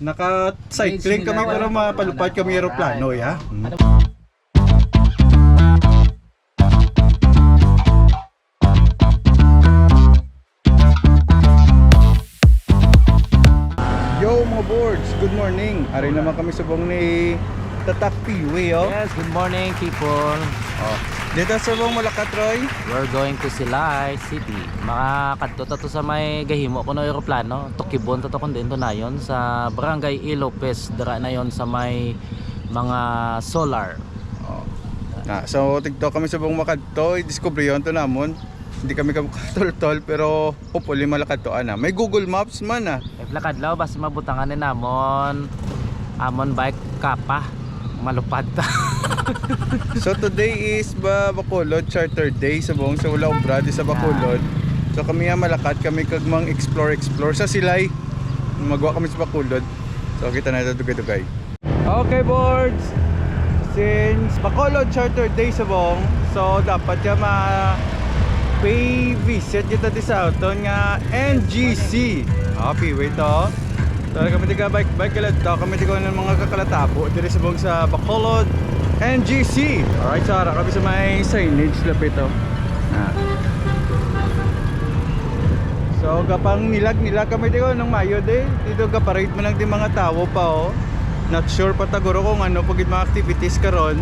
Naka-cycling kami pero mapalupad kami aeroplano, ya. Yo mga boards, good morning. Ari naman kami subong ni Tatak Piwi, oh. Yes, good morning people. Oh. Dito subong Malacat, Roy. We're going to Silay City. Makakadto to sa may gahimo ko no eroplano. Tukibon to kun dito na yon sa Barangay Ilopez. Dara na yon sa may mga solar. Oh. So tigto kami subong makadto, i-discover yon to namon. Hindi kami tol-tol pero hopefully Malacat to ana. May Google Maps man ah. Lakad law basta mabutangan ni namon. Amon bike kapa. Malupad ta. So today is Bacolod Charter Day sa buong sa wala obra di sa Bacolod. So kami nga Malacat kami kag mang explore sa Silay. Magwa kami sa Bacolod. So kita na ito dugay-dugay. Okay boards. Since Bacolod Charter Day sa buong, so dapat ya pay visit kita di sa auton nga NGC. Happy wait to. So kami tiga bike kalad to, kami tiga ng mga kakalatabo diri sa buong sa Bacolod NGC. Alright, so ara kami sa may signage lapit to. So kapang nilag kami tiga ng Mayo day. Dito ka-parade man lang di mga tao pa oh. Not sure pa taguro kung ano pagid mga activities karon.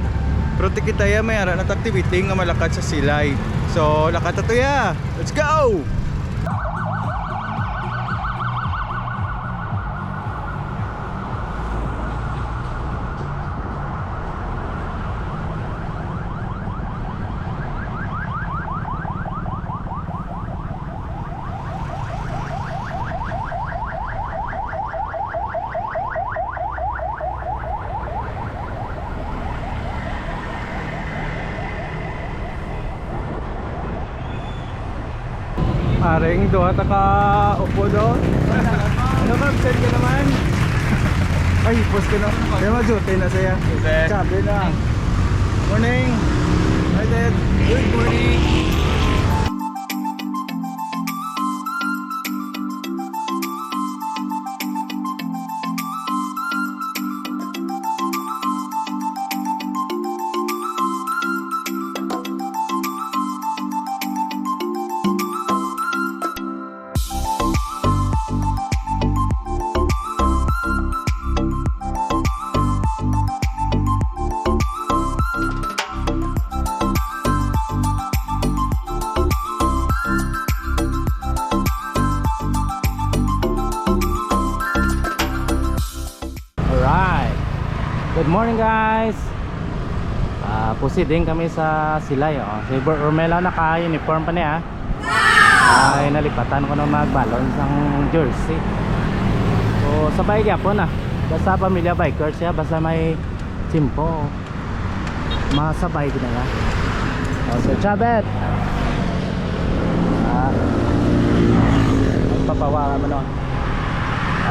Pero tikitaya may ara na activity nga Malacat sa Silay. So lakad to ya. Let's go. Aring doha ta ka upo do. Ano ba send ka naman? Ay, post ka na. Kaya majote na saya. Sabi na. Morning. Hi Dad. Good morning. Good morning guys. Proceeding kami sa Silay oh. Si Romela naka-uniform pa niya. Ay nalipatan ko nang magbalon sang jersey. So sabay gyapon ah. Basta pamilya bikers siya, basta may simpo. Masabay gid nga. So Chabet. Papawa man oh.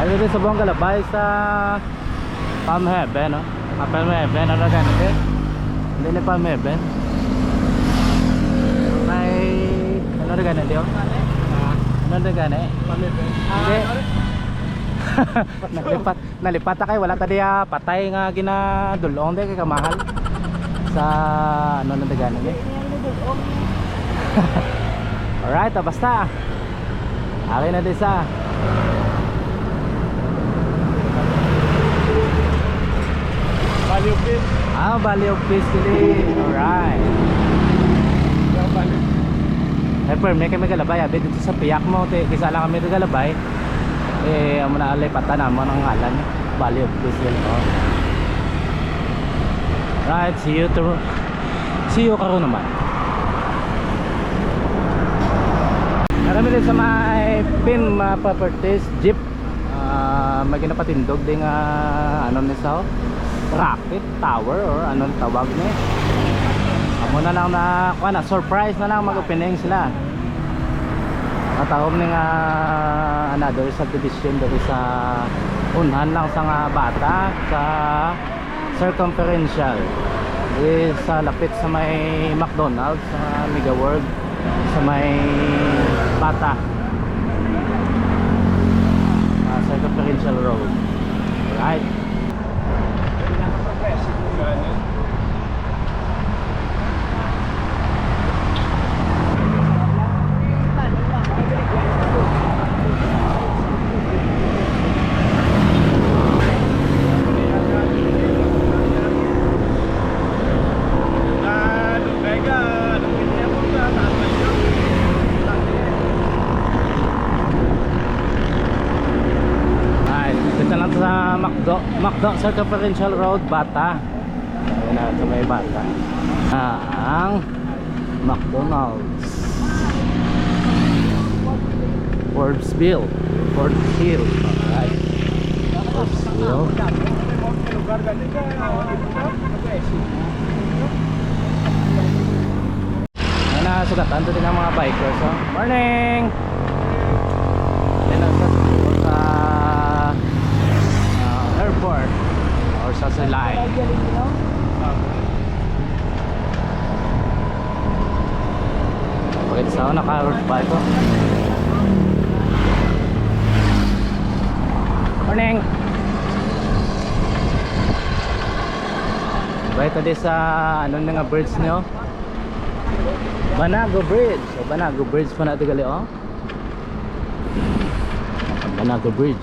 Ay dito sa buong Galabay sa Palm Heaven no. Palm Heaven ano ganun din? Hindi na Palm Heaven. May ano na ganun din? Ano na ganun? Palm Heaven. Hindi. Nalipat kay wala tadi patay nga ginadulong di kay kamahal. Sa ano na ganun din? Alright, basta. Akin na din sa Valley of Peace. Valley of Peace kili. Alright. Hyper, may kami galabay. Abi dito sa piyak mo. Kisa lang kami dito galabay. Amo na alipatan naman ang ngalan. Valley of Peace yun. Right, see you karon naman. Marami din sa may pin properties jeep. May ginapatindog din ano ni sao? Rocket tower or anong tawag niya. Amo na lang na surprise na lang mag-opening sila. Natawag ni nga another subdivision dito sa unhan lang sa nga bata sa circumferential. Sa lapit sa may McDonald's sa Mega World sa may bata. Circumferential road. Macdo Circumferential Road, Bata. Ayun na, sa may Bata. Ang McDonald's. Forbesville. Alright. Forbesville. Ayun na, sugatan doon din ang mga bikers. Oh. Morning! Ayun na, sa airport or sa Silay. Bakit sa ako naka-road bike ko? Morning! Bakit tadi sa anong nga bridge nyo? Banago Bridge. So, Banago Bridge pa natin gali, oh. Banago Bridge.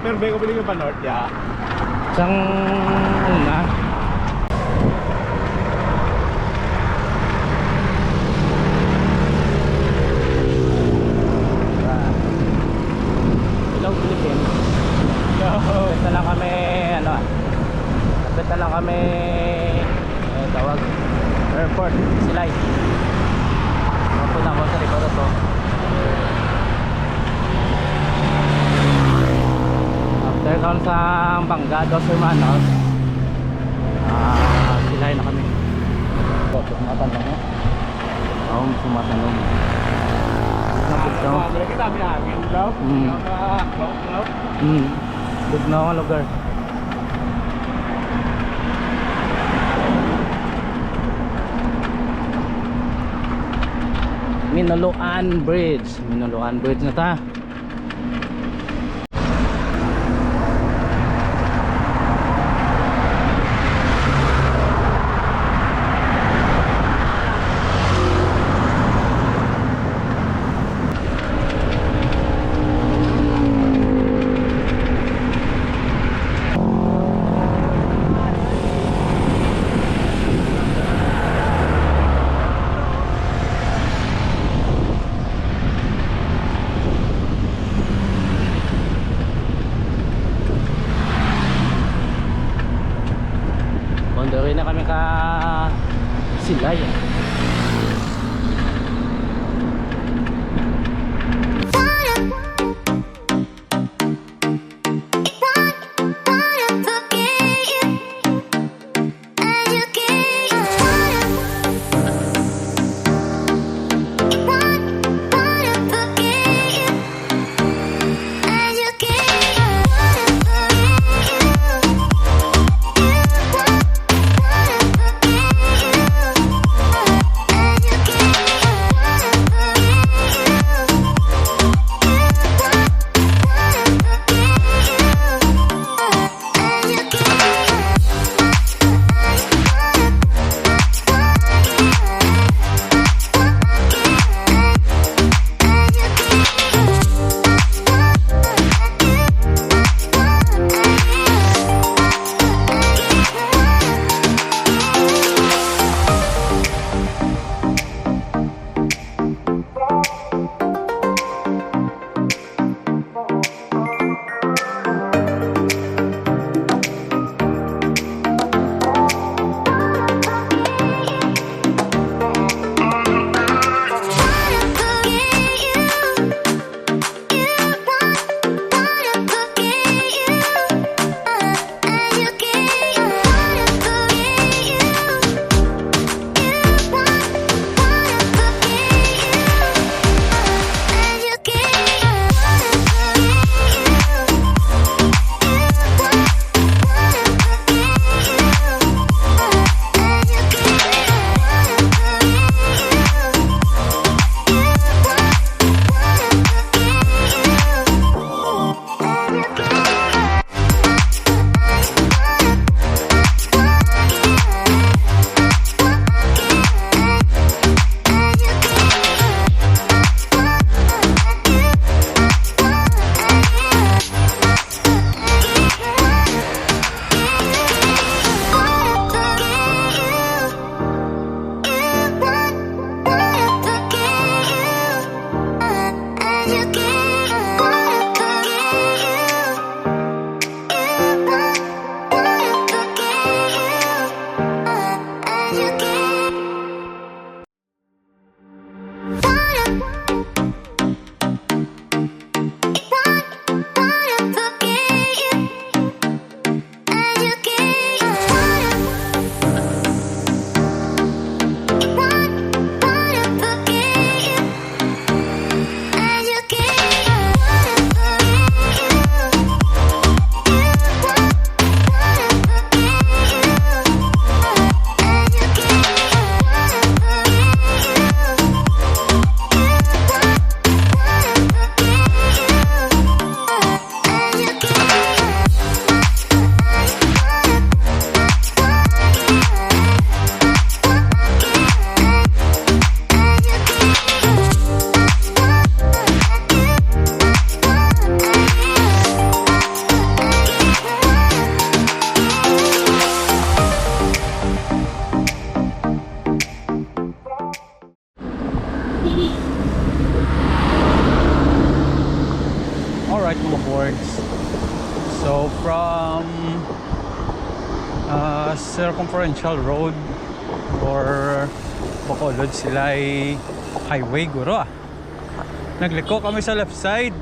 Pero bago balik ka pa north, ya. Isang una. Hello, Philippines. Kapit na lang kami, ano ah. Kapit na lang kami, tawag, airport, Silay. Mapunta ako sa likod ito. After doon sa Bangga, Dos Hermanos, Silay na kami. Sumatanong mo? Oo, sumatanong. Balik kita binahagin, love. Bugnaw ang lugar. Minuluan Bridge na ta. On the way na kami ka Silay. So from circumferential road or Bacolod sila ay highway guro nagliko kami sa left side.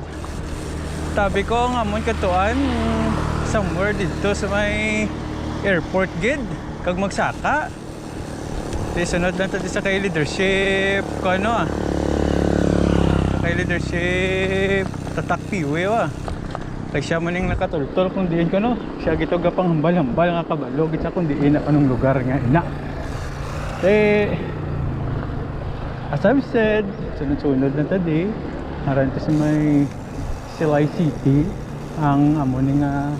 Tabi ko nga mon katuan somewhere dito sa may airport gid kag magsaka. Di sunod lang tadi sa kay leadership ko ano sa kay leadership tatak piwe kay siya maning nakatultol kung diin ko no. Siya gito gapang hambal-hambal nga kabalo git sa kung diin na anong lugar nga ina. As I've said, sunod-sunod na tadi naran sa may Silay City ang amo ni nga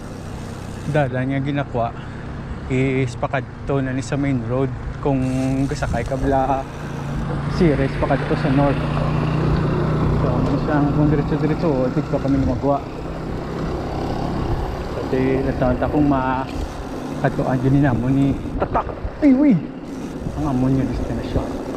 dalan nga ginakwa is pakadto na ni sa main road kung gasakay kabla series pakadto sa north. So isang kung diretso-diretso dito kami gumagawa. Kasi natawag akong makatuan din na mo ni tatak iwi ang amon yung destinasyon.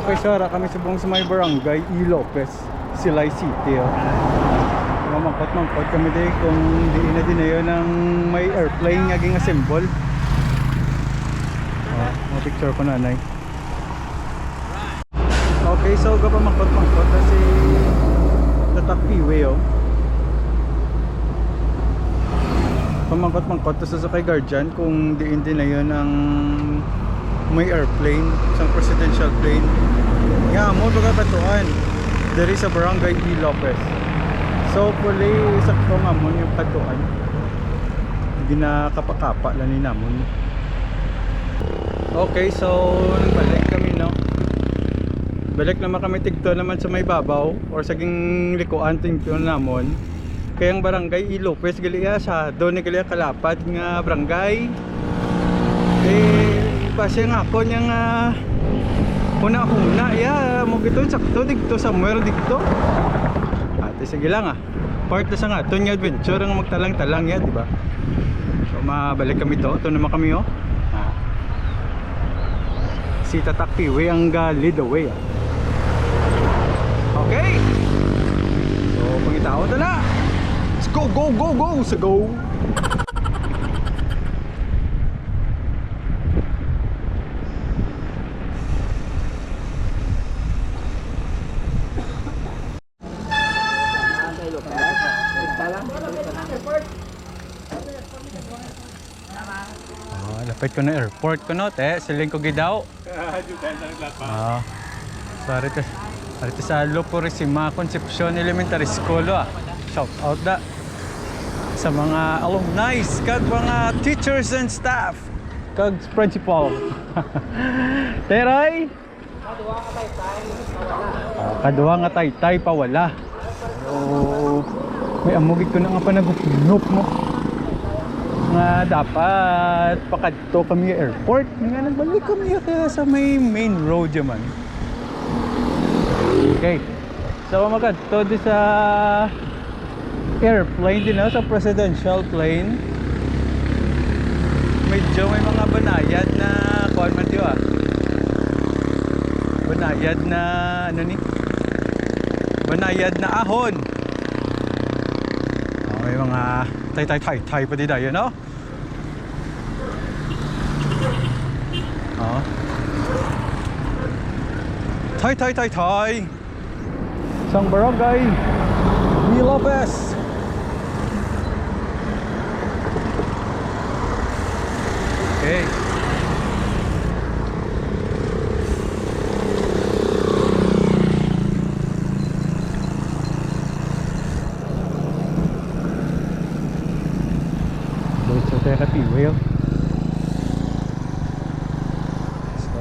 Okay sir, kami subong sa may barangay E. Lopez, Silay City. Mamangkot-mangkot kami din kung di na din na yun ang may airplane nga ging assemble. Picture ko nanay. Okay, so gapa mangkot-mangkot kasi tatak piwe pamangkot-mangkot sa kay guardian kung diin din na yun ang may airplane, isang presidential plane. Nga mo baga katuan dari sa barangay E. Lopez. So puli sakto nga mo yung katuan. Hindi na kapakapa lang ni namon. Okay, so nagbalik kami no. Balik naman kami tigto naman sa may babaw or saging likuan tingto namon. Kayang barangay E. Lopez gali sa doon ni gali kalapad nga barangay. Pasya nga ako niyang una-una mo gito sakto dito somewhere dito. Ate sige lang part na sa nga ito nga adventure ang magtalang-talang ya diba. So mabalik kami to naman kami si Tatak Piwe ang lead the way Okay, so pangitao ito na. Let's go sa go. Lapit ko na airport ko no, siling ko gidaw. Sarito sa Lupurisima Concepcion Elementary School Shout out da sa mga alumni, kag mga teachers and staff, kag principal. Teray kaduwa nga taytay pawala. So may amugit ko na nga panagupunop mo nga dapat pakadto kami airport nga nagbalik kami kaya sa may main road yaman. Okay, so makadto di sa airplane din sa presidential plane. Medyo may mga banayad na kuan man diyo banayad na ano ni banayad na ahon. May mga tay pa di dayo no. Tay sang barangay E. Lopez. Okay, Katiwil. So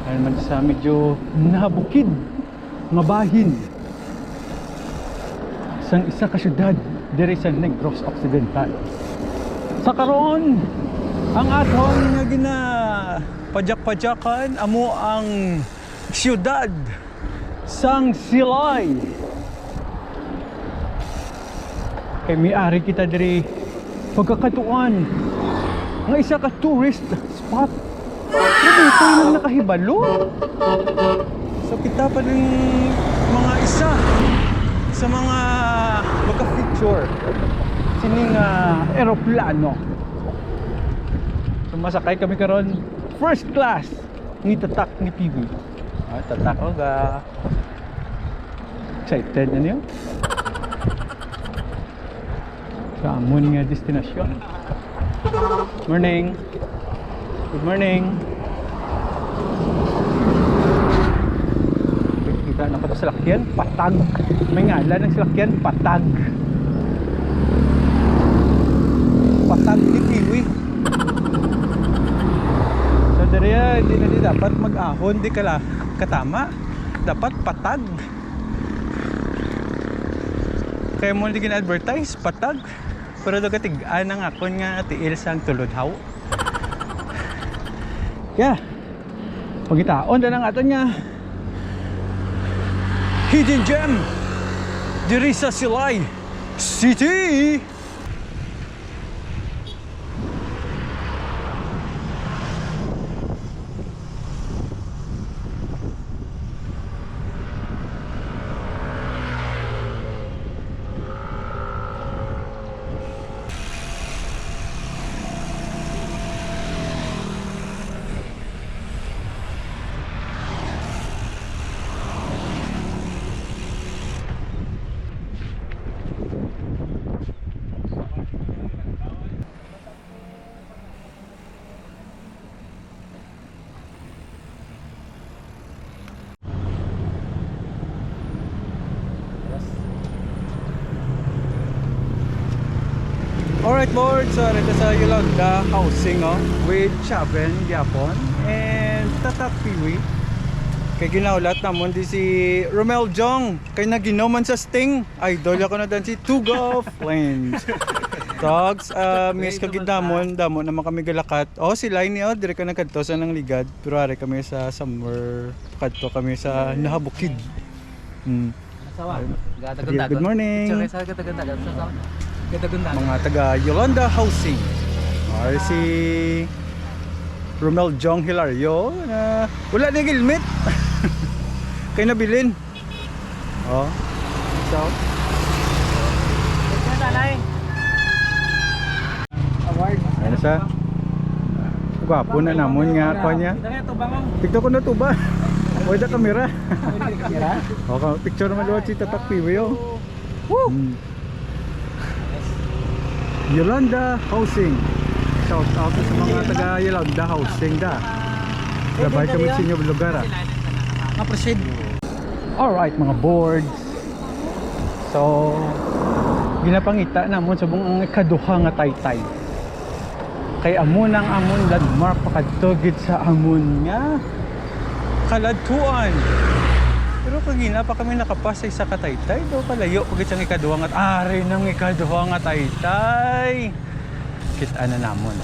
ayun man sa medyo nabukid nga bahin sang isa ka syudad diri sa Negros Occidental. Sa karon ang aton nga gina pajak-pajakan amo ang syudad sang Silay. Kay miari kita diri pagkakatuan nga isa ka tourist spot. Dito yung nakahibalo. So kita pa ng mga isa sa mga magka-feature sining aeroplano. So masakay kami karon first class ni tatak ni PV. Tatak ko ga excited na niyo sa amon nga destinasyon. Morning. Good morning. Kita na pa sa salakyan, Patag. May ngalan ng salakyan, Patag. Patag ni Kiwi. So dariya, hindi na di dapat mag-ahon, di kala katama. Dapat Patag. Kaya mo hindi gina-advertise, Patag. Pero daw katigaan ang akon nga tiil sang tulodhaw. Yeah. Pagitaon na ng aton nga hidden gem diri sa Silay City. Alright board, so rito sa Yolanda housing with Chaben, Yapon and Tatak Piwi. Kay ginaulat namon di si Romel Jong kay naginoman sa Sting. Idol ako na dan si Tugo Flames. Dogs, miss ka gidamon, damo naman kami galakat. Sila ni dire ka nagkadto sa nang ligad. Pero are kami sa somewhere kadto kami sa Nahabukid. Good morning. Mga taga Yolanda Housing. Si Romel Jong Hilario na wala na helmet. Kaya nabilin. So award. Ano sa? Gwapo na namon nga ko niya. TikTok ko na tuba. Wala kamera. Okay, picture naman daw si Tatak Piwi. Woo! Yolanda Housing. Shout out sa mga taga Yolanda Housing da. Labay kami sa inyo lugar. Appreciate. Alright mga boards. So ginapangita namon sa buong ikaduha nga taytay. Kay amon ang amon landmark pakadtogid sa amon nga kaladtuan. Pero kagina pa kami nakapasay sa kataytay daw palayo pagit ang ikaduha nga ari nang ikaduha nga taytay. Kita na namon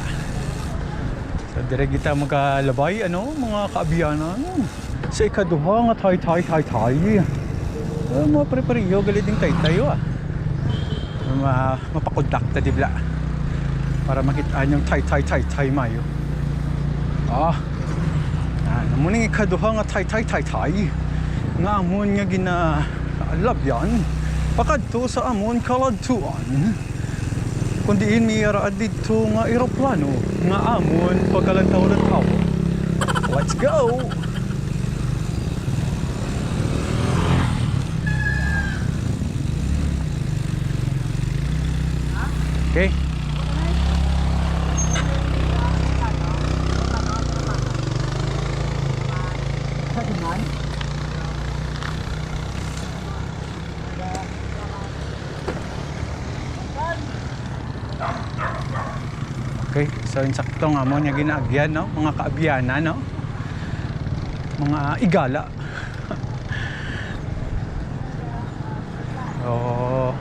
So dire kita magkalabay mga kaabiyanan sa ikaduha nga taytay. Mga prepariyo gali ding taytay mapakudakta dibla para makitaan yung taytay mayo. Namuning ikaduha nga taytay nga amon nga ginalabyan pakadto sa amon kaladtuan kundiin miyara dito nga eroplano nga amon pagkalantaw-lantaw. Let's go! Okay. Okay, so insakto nga mo niya ginaagyan, mga kaabiyanan, mga igala. So,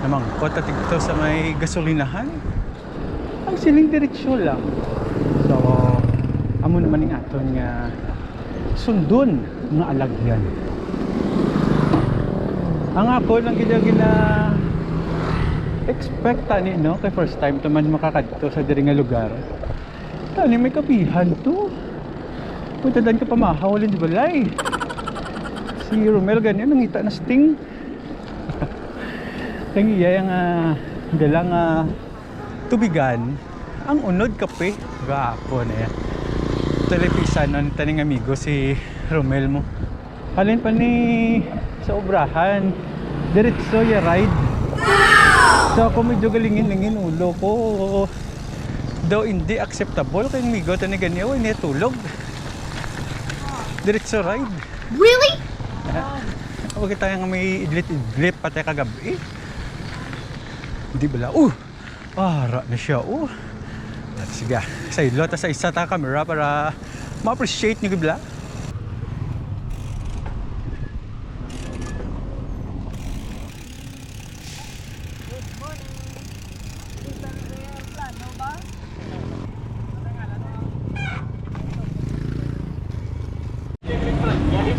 namangkot at ito sa may gasolinahan. Ang siling diretsyo lang. So, amo naman yung aton nga sundon nga alagyan. expect tani no kay first time taman makakadto sa diri nga lugar. Tani may kapihan to. Punta dan ka pamahawalin di balay. Si Romel ganyan nangita na sting. Tangiya yung dalang tubigan ang unod kape gapo na yan. Telepisan no taning amigo si Romel mo. Halin pa ni sa obrahan. Diretso ya ride. So ako medyo galingin-lingin ulo ko. Daw hindi acceptable kay amigo tani ganyan ni tulog. Diretso ride. Really? Huwag tayo nga may idlit-idlit pati kagabi. Hindi bala. Ara na siya. Sige. Sa ilo, sa isa ta camera para ma-appreciate niyo gibla.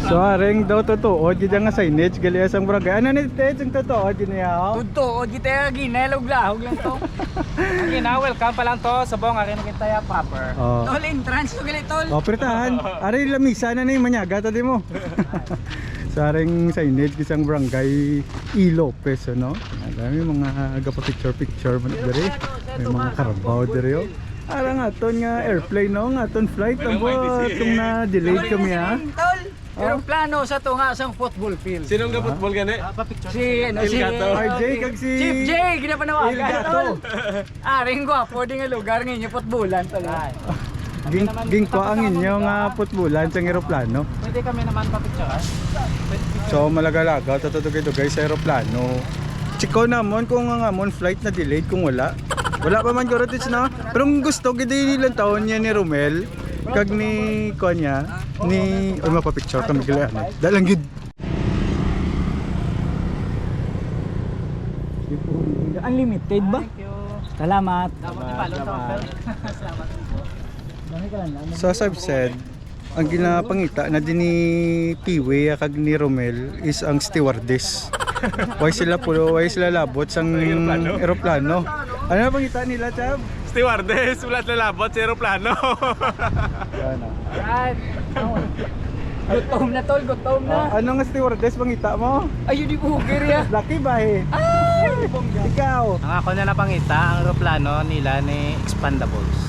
So aring daw totoo gid nga signage gali asang barangay. Ano ni Ted ang totoo gid niya? Tudto, kita ginelog lahog lang to. Okay na, welcome pa lang to sa buong akin kita ya proper. Oh. Tol, entrance to gali tol. Oh, pritahan. Ari lamisa na ni manyaga ta di mo. Sa aring signage isang barangay E. Lopez no. Dami mga gapa picture man diri. May mga karabaw diri yo. Ara nga ton nga airplane no, nga ton flight abo tung na delayed kami ha. Tol, aeroplano sa to nga sang football field. Sinong ka football gani? Si Ilgato. RJ kag si Chief J, ginapanawagan Ilgato. tol. Aring gwapo di nga lugar nginyo footballan tol. Ging ko ang inyo nga putbulan sa eroplano. Pwede kami naman papicturean. So malagalaga tatudugay-dugay sa eroplano. Chiko namon kung nga mon flight na delayed kung wala. Wala pa man gorotis na. Pero ang gusto gid ilang taon niya ni Romel kag ni Konya ni mapapicture kami gila. Dalang gid. Unlimited ba? Salamat. So as I've said, ang ginapangita na din ni Piwe kag ni Romel is ang stewardess. Why sila labot sang eroplano? Ano na pangita nila, Chab? Stewardess, wala lalabot sa aeroplano. Right. Gutom na tol, gutom na. Ano nga stewardess pangita mo? Ayun di buger ya. Lucky ba eh? Ikaw? Ang ako na napangita, ang aeroplano nila ni Expandables.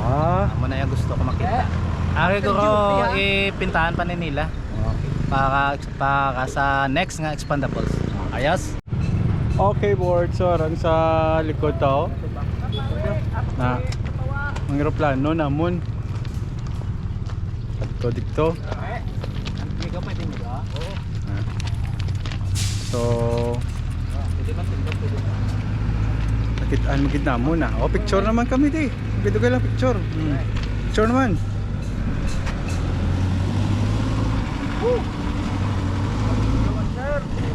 Amo na yung gusto ko makita. Ari ko ipintahan pa ni nila para sa next nga Expandables. Ayos. Okay board, so aran sa likod to na ang eroplano namon dito. So nakitaan mo gid namon na. Oh, picture naman kami di. Dugay lang picture. Picture naman.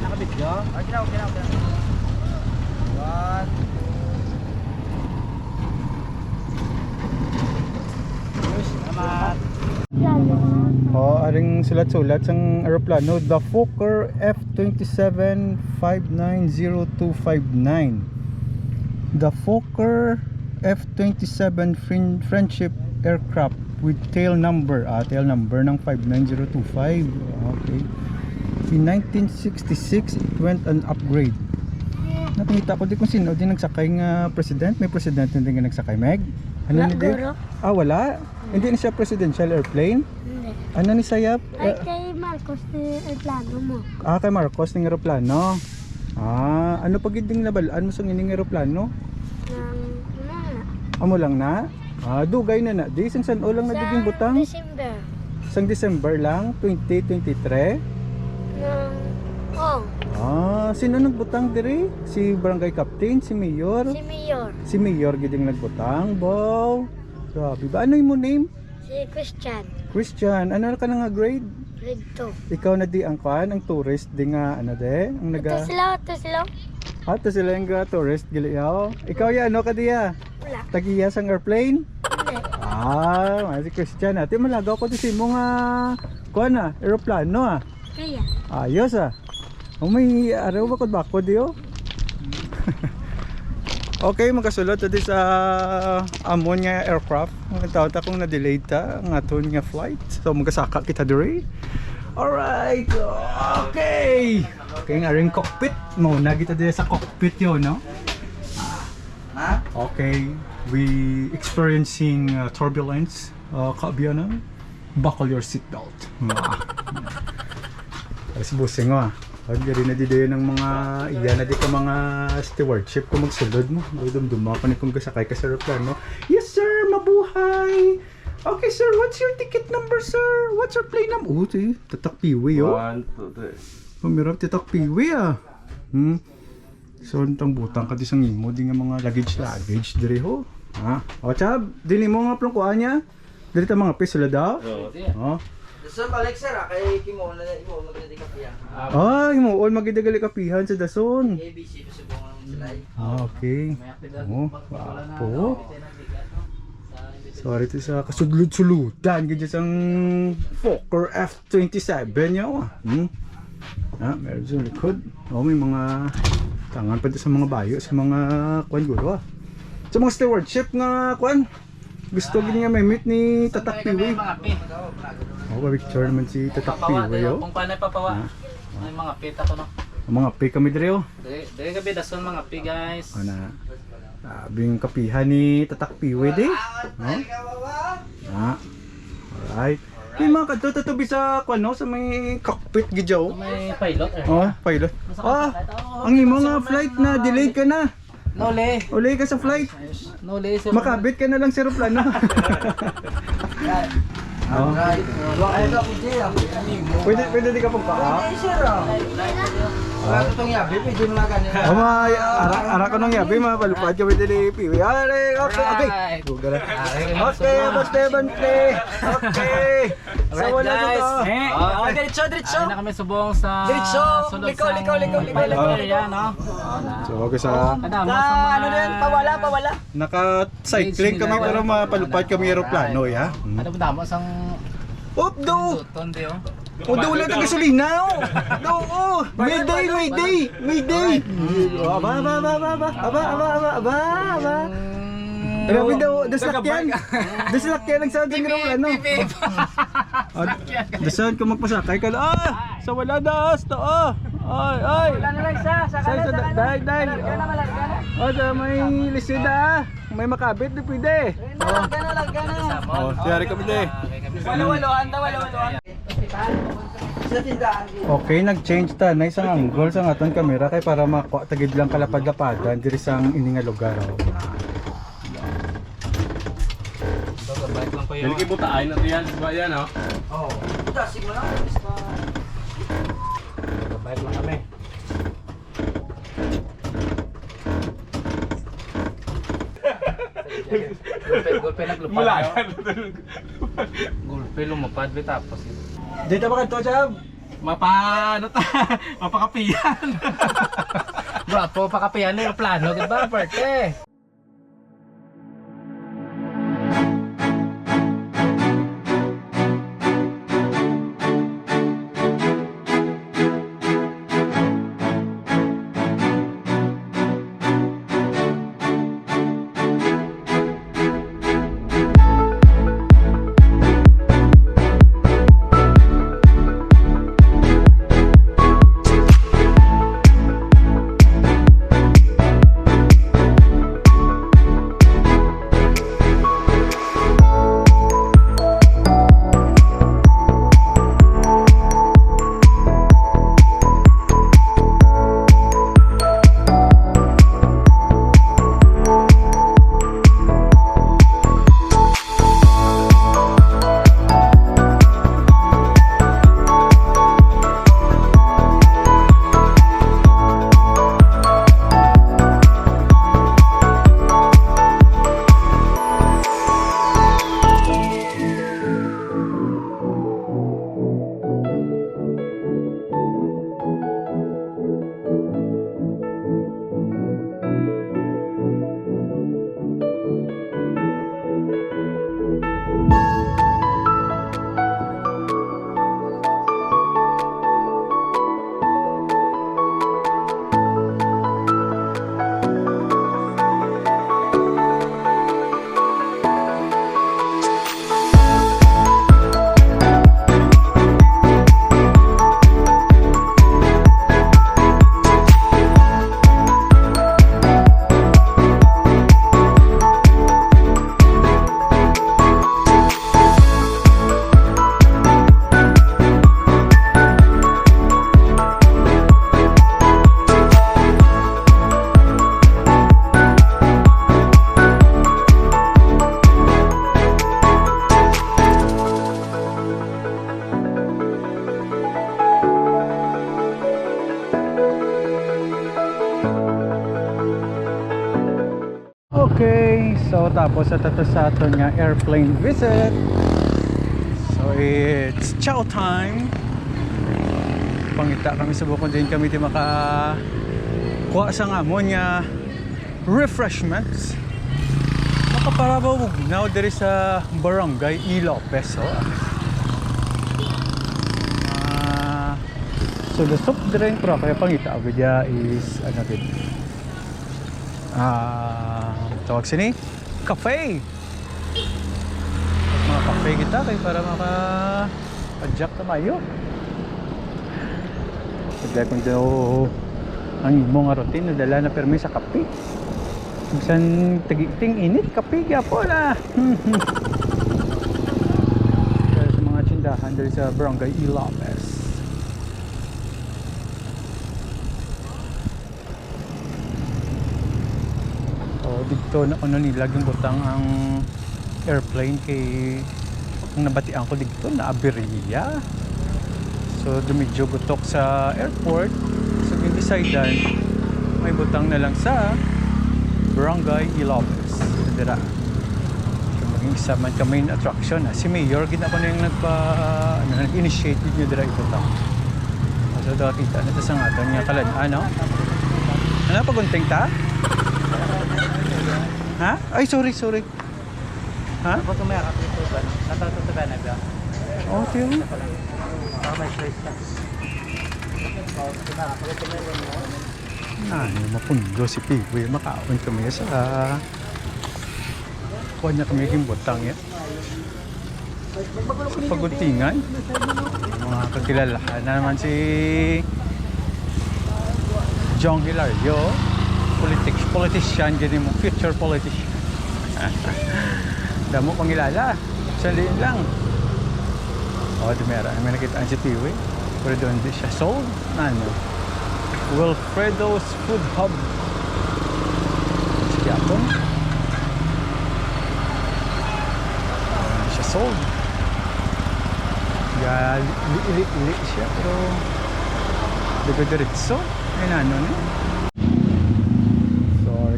Nakabidyo? Okay. Salamat. Aring sulat-sulat sang eroplano, the Fokker F-27 590259. The Fokker F-27 Friendship aircraft with tail number ng 59025. Okay. In 1966 it went an upgrade. Nakita ko di kung sino din nagsakay nga president. May president din nga nagsakay, Meg? Ano ni Dave? Wala. Hindi na siya presidential airplane. Hindi. Ano ni Sayap? Ay, kay Marcos na aeroplano mo. Kay Marcos ng eroplano. Ano pag giding nabalaan mo sa ining eroplano? Amo lang na? Dugay na. Di isang san lang na diging butang. December. Sang December lang, 2023. Sino nagbutang diri? Si barangay captain, si mayor? Si Mayor. Si mayor giding nagbutang. Wow. Grabe ba? Ano yung mo name? Si Christian. Christian. Ano ka na nga grade? Grade 2. Ikaw na di ang kan, ang tourist di nga ano de, ang Ito sila. Ito sila yung tourist gili yaw. Ikaw ya ano ka diya? Wala. Tagiya sang airplane? Hindi. Si Christian. Ate malagaw ko di si mo nga kuan eroplano Okay, makasulod ito sa amon nga aircraft. Tawag akong na-delayed ta ang aton nga flight. So magasaka kita diri. Alright. Okay. Okay, nga ring cockpit. Mauna kita diri sa cockpit yun, no? Okay, we experiencing turbulence. Kaabiyanan, buckle your seatbelt. Kasi busing mo ah. Gari na didayo ng mga iya na di ka mga stewardship kung magsulod mo. Dumduma pa ni kung kasakay ka sa aeroplano. Yes sir, mabuhay! Okay sir, what's your ticket number sir? What's your plane number? Oh, tatak piwi oh. 1, 2, 3. Pamirap tatak piwi ah. So, nitang butang ka di sa ngimo, di nga mga luggage diri ho. Ha? O chab, dili mo nga plangkuan niya. Dili ta mga piso daw. Oh. So, balik sir, kay Kimo na imo magdadi ka piya. Ay, mo all magidagali kapihan sa dason. ABC pa subong ang slide. Okay. Oh, wapo. Sorry to sa kasudlud-suludan ganyan sang Fokker F27 niya. Meron sa likod. Oh, may mga tangan pa sa mga bayo, sa mga kwan guro. Sa mga stewardship nga kwan. Gusto gini nga may meet ni Tatak Piwi. Oh, picture naman si Tatak Piwi yo. Kung paano papawa. May mga pita ko no. Ang mga pi kami diri oh. Dili gabi dason mga pi guys. Ana. Sabing kapihan ni Tatak Piwi di. No? Alright. May mga kadto sa kwan no, sa may cockpit gidyaw. May pilot eh. Oh, pilot. Ang imo nga flight na delayed ka na. Nole. Uli ka sa flight. Nole sir. Makabit ka na lang sa aeroplano. Oh. Pwede di ka pagpaka. Wala ko tong yabi, pwede mo lagan niya. Ara ko nang yabi, mapalupad ka pwede ni Piwi. Okay. So wala ko to. Diretso. Ay na kami subong sa Diretso. sulod Liko. area no. So wag sa Ano din, pawala. naka-cycling kami pero mapalupad kami aeroplano, ya. Ano ba damo sang Op do. tonde oh. O daw lang ang gasolina. Oo. Mayday. Aba. Grabe daw, daslakyan ang sound ng ano. Dasan ko magpasakay ka. Sa wala das to. Ay. Wala na lang siya, sa kanan. Dai. Malarga na. Sa may lisida. May makabit na pwede. Larga na. Siyari kami de. Walo-waloan. Okay, nag-change ta na isang angle sa aton kamera kay para makuha tagid lang kalapad-lapadan diri sang ini nga lugar. Bike lang ko Dili kay butaan na diyan, ba yan oh. Dasig mo lang. Bike lang kami. Gulpe naglupad. Mulayan. Gulpe lumapad tapos. Dito ba kanto, Chab? Mapakapiyan. Bro, pakapihan na yung plano, di ba, Berte? So tapos sa aton nga airplane visit. So it's chow time. Pangita kami sa bukod din kami di maka kuha sa ngamon nga refreshments. Makaparabaw now there is a barangay E. Lopez. So the soft drink pro kaya pangita agad is ano din. Tawag sini cafe. Mga cafe kita kay para maka-adjust na mayo. Pagdala kung daw ang imong nga routine nadala na permi sa kape. Bisan tagiting init kape gyapon na. Sa mga tindahan diri sa Barangay E. Lopez. Dito na ano nila yung butang ang airplane kay ang nabatian ko dito na aberya. So dumidyo gutok sa airport. So yung decidan may butang na lang sa Barangay E. Lopez. Dira. So maging isa man ka main attraction si Mayor gina pa na yung nag-initiate niyo dira ito ta. So daw kita na sa ngaton nga kalan ano? Ano pagunting ta? Ha? Ay, sorry. Ha? Ako tumaya ka dito ba? Natatutugan na ba? Oh, tiyo. May place ka. Mapundo si Piboy. Makaon kami sa kuha niya kami yung butang yan. Sa paguntingan. Mga kakilalahan na naman si John Hilario. Politician, ganyan mo, future politician. Damo pangilala. Saliin lang. Dumera. May nakitaan si Piwi. Pero doon di siya sold. Ano? Wilfredo's Food Hub. Sige ako. Siya sold. Li siya. Pero diretso. Ayun ano na.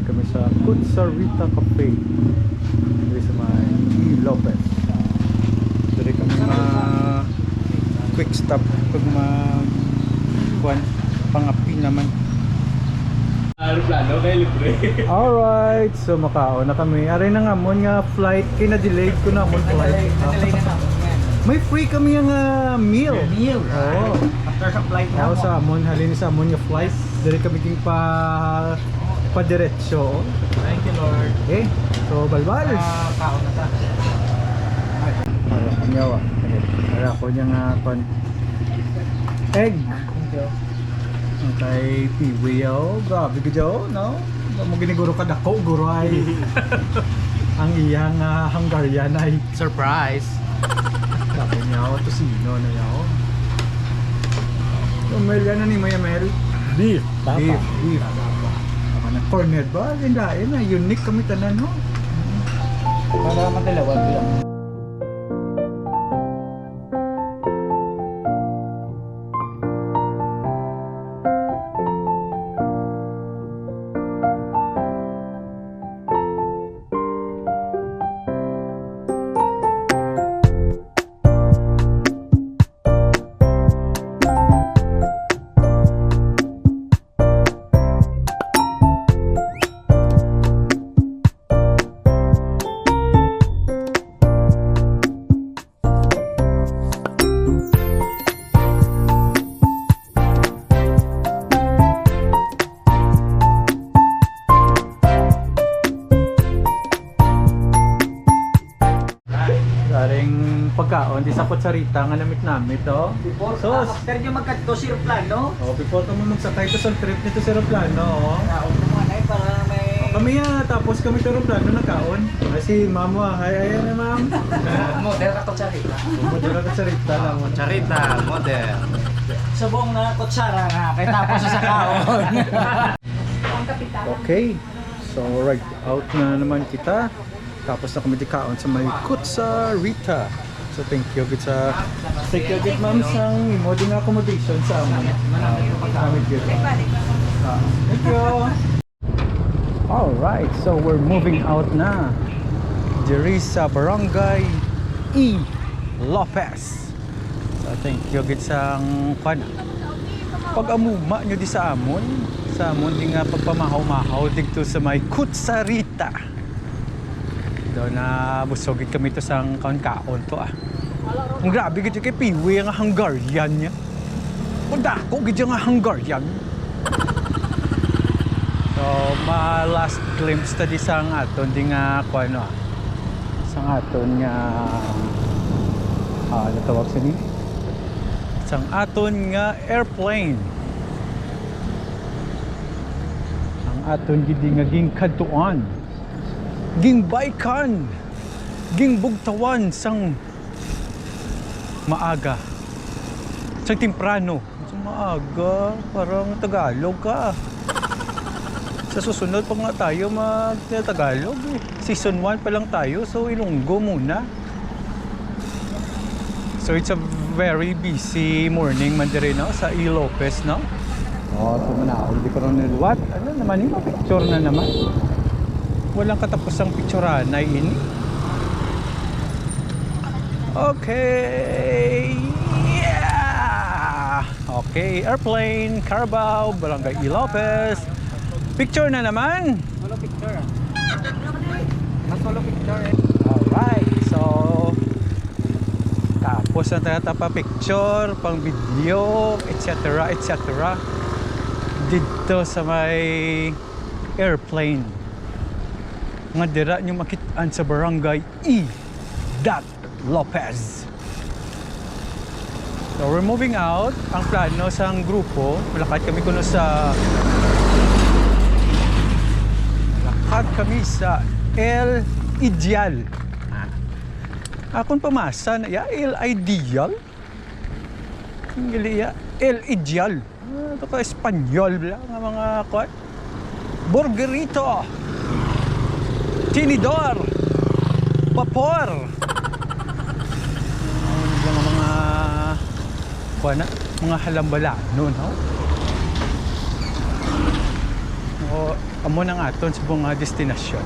Kami sa Kutsarita Cafe dito sa may E. Lopez. Dito kami quick stop pag pangapi naman. Aeroplano kay libre. Alright, so makaon na kami. Aray na nga mo nga flight kina-delayed ko na mo flight. May free kami yung meal. Oo. After sa flight na Oo, sa amon halin sa amon nga flight. Dito kami king pa-diretso. Thank you, Lord. Okay, so balbal. Kaon na ta. Para ko niya wa. Para ko niya nga egg. Thank you. Ang kay Piwi grabe ka dyan, no? Mo giniguro ka dako, guro ay ang iyang Hungarian ay Surprise. sabi niya to sino na niya. Mel yan na ni Maya Mel. Beef. Cornet ba? Gindain na. Unique kami tanan, no? Para matilawag lang. Pagkaon, di sa kutsarita nga lamit namin to. So, After nyo magkadto si aeroplano, before kami magsakay to sa trip nito sa aeroplano, naon mo na para may... kami tapos kami sa aeroplano nagkaon. Kasi mama, ayan na ma'am. Model ka kutsarita. Bumudura kutsarita lang. Charita, model. Subong na kutsara nga, kaya tapos sa kaon. Okay, so right out na naman kita. Tapos na kami dikaon sa may Kutsarita. So thank you good sa ma'am sang modern accommodation sa amon. Pagkamit dito. Thank you. Alright, so we're moving out na. Diri sa Barangay E. Lopez. So thank you gid sang kwan. Pag amuma nyo di sa amon di nga pagpamahaw-mahaw dito sa may Kutsarita. Daw na busogid kami to sang kaon-kaon to ah. Ang grabe gid kay Piwi ang Hungarian niya. Pagdako gid nga Hungarian. So ma last glimpse ta di sang aton di nga kuno ah. Sang aton nga ano tawag sa ni? Sang aton nga airplane. Ang aton gid nga ging kadtuan. Ging baikan. Ging bugtawan sang maaga. Sang temprano. Sang maaga, parang Tagalog ka. Sa susunod pa nga tayo mag-Tagalog eh. Season 1 pa lang tayo, so Ilonggo muna. So it's a very busy morning man dire no sa E. Lopez no. Oh, so manao di ko ron what? Ano naman yung picture na naman. Walang katapusang picturean na ini. Okay. Yeah. Okay, airplane, Carabao, Barangay E. Lopez. Picture na naman. Solo picture. Mas solo picture eh. Alright, so tapos na tayo pa picture, pang video, etc. etc. Dito sa may airplane. Nga dira nyo makitaan sa Barangay E. Lopez. So we're moving out. Ang plano sa grupo, lakad kami kuno sa El Ideal. Akon pamasa na ya El Ideal. Ngali ya El Ideal. Ito ka Espanyol bla nga mga kwan. Burgerito. Tinidor. Vapor. Mga kwan na, mga halambala no. O amo nang aton sa mga destinasyon.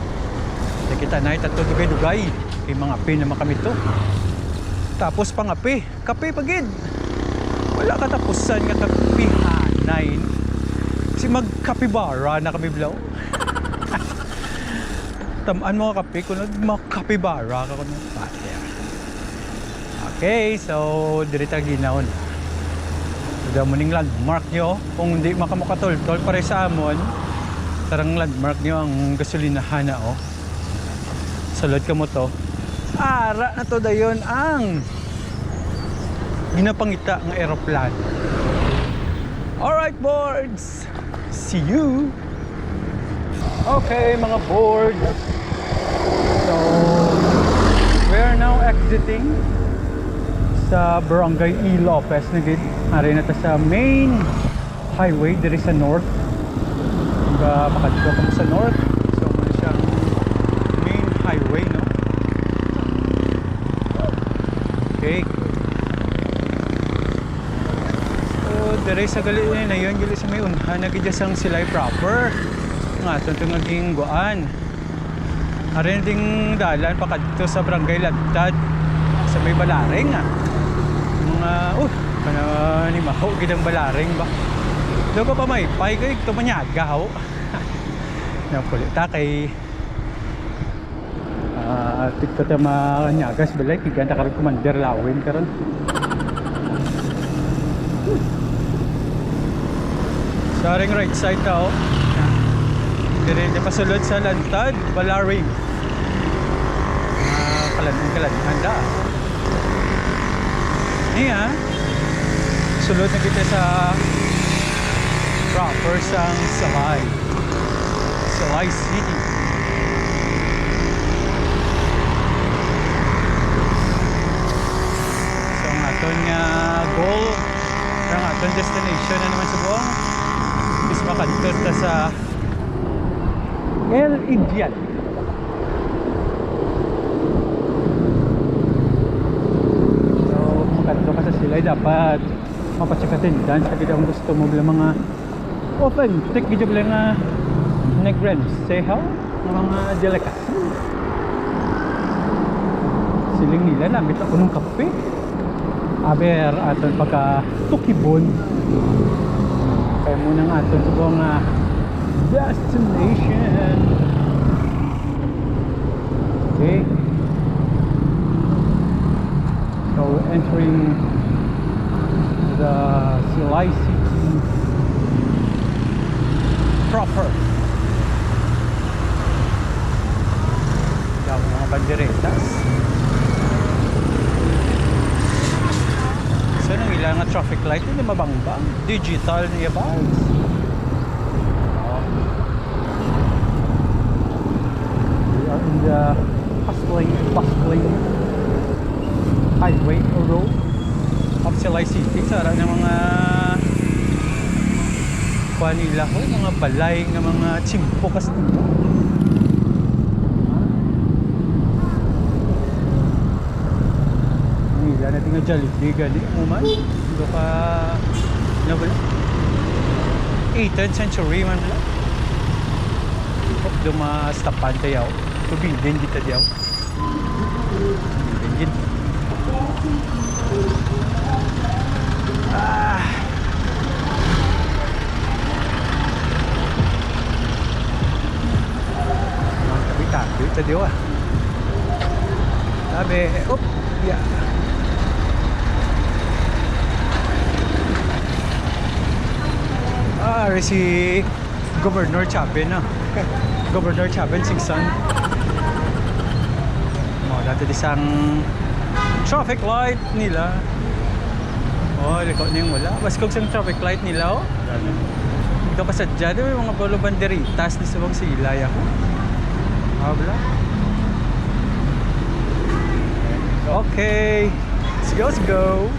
Kita na ito dugay-dugay kay mga api naman kami to. Tapos pangapi, kape pagid. Wala katapusan nga kapihanay. Kasi magkapibara na kami blaw. Tamaan mo kape kuno magkapibara ka kuno pati. Okay, so dirita ginawon. Ida mo ning landmark nyo kung hindi makamukatol-tol pare sa amon. Tarang landmark nyo ang gasolinahan na oh. Salod ka mo to. Ara na to dayon ang ginapangita ng aeroplano. Alright boards, see you. Okay mga board. So we are now exiting sa Barangay E. Lopez na gid. Ari na ta sa main highway diri sa north. Makadto kamo sa north. So muna siyang main highway no. Okay. So diri sa gali na yun gali sa may unhan na gid sang silay proper. Nga aton naging guan. Ari na ding dalan pakadto sa Barangay Lantad sa may Balaring ah. Mga kana ni maho gid ang Balaring ba. Do ko pa may pay kay to manyaga ho. Na kulita kay tikto ta manyagas balay kiganta karon commander lawin karon. Saring right side ta oh. Dire pasulod sa Lantad, Balaring. Kalan handa. Niya. Sulod na kita sa proper sang Salay City. So ang aton nga goal, ang aton destination na naman sa buong is makadto ta sa El Ideal. So makadto ka sa silay dapat mapatsikatin dan sa gid ang gusto mo bla mga authentic gid bla nga nagrensehaw ng mga delicacy. Siling nila namit ako ng kape. Aber aton pagka tukibon. Kaya muna nga aton sa mga destination. Okay. So we're entering the Silay City proper. Yan mga banderetas. So nang ilang nga traffic light hindi mabangbang. Digital niya ba? We are in the bustling highway or road of Silay City. Sara ng mga kuha nila ko, mga balay ng mga chimpo kasi nila natin nga Jollibee gali uman ito ka na ba 18th century man lang dumastapan tayo tubigin kita diyaw tubigin tabi tadi wah tabi up ya si Governor Chavin na Governor Chavin Singson dati isang traffic light nila likot niya wala baskog sa traffic light nila ito pa sadya may mga bolo banderitas ni sa mga silay ako habla. Okay, let's go.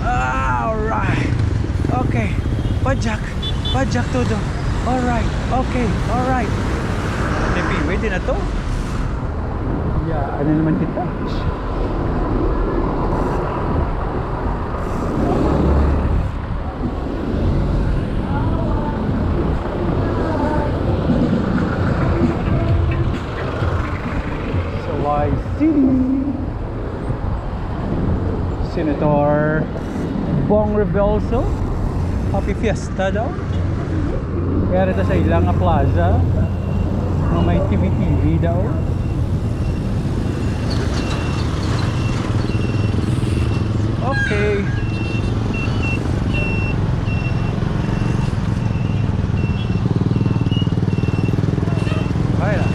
Alright. Okay. Pajak todo. Alright. Okay. Alright. Maybe wait na to. Yeah, ano naman kita? City. Senator Bong Revelso Happy Fiesta daw kaya rito sa ilang plaza na may TV daw okay kaya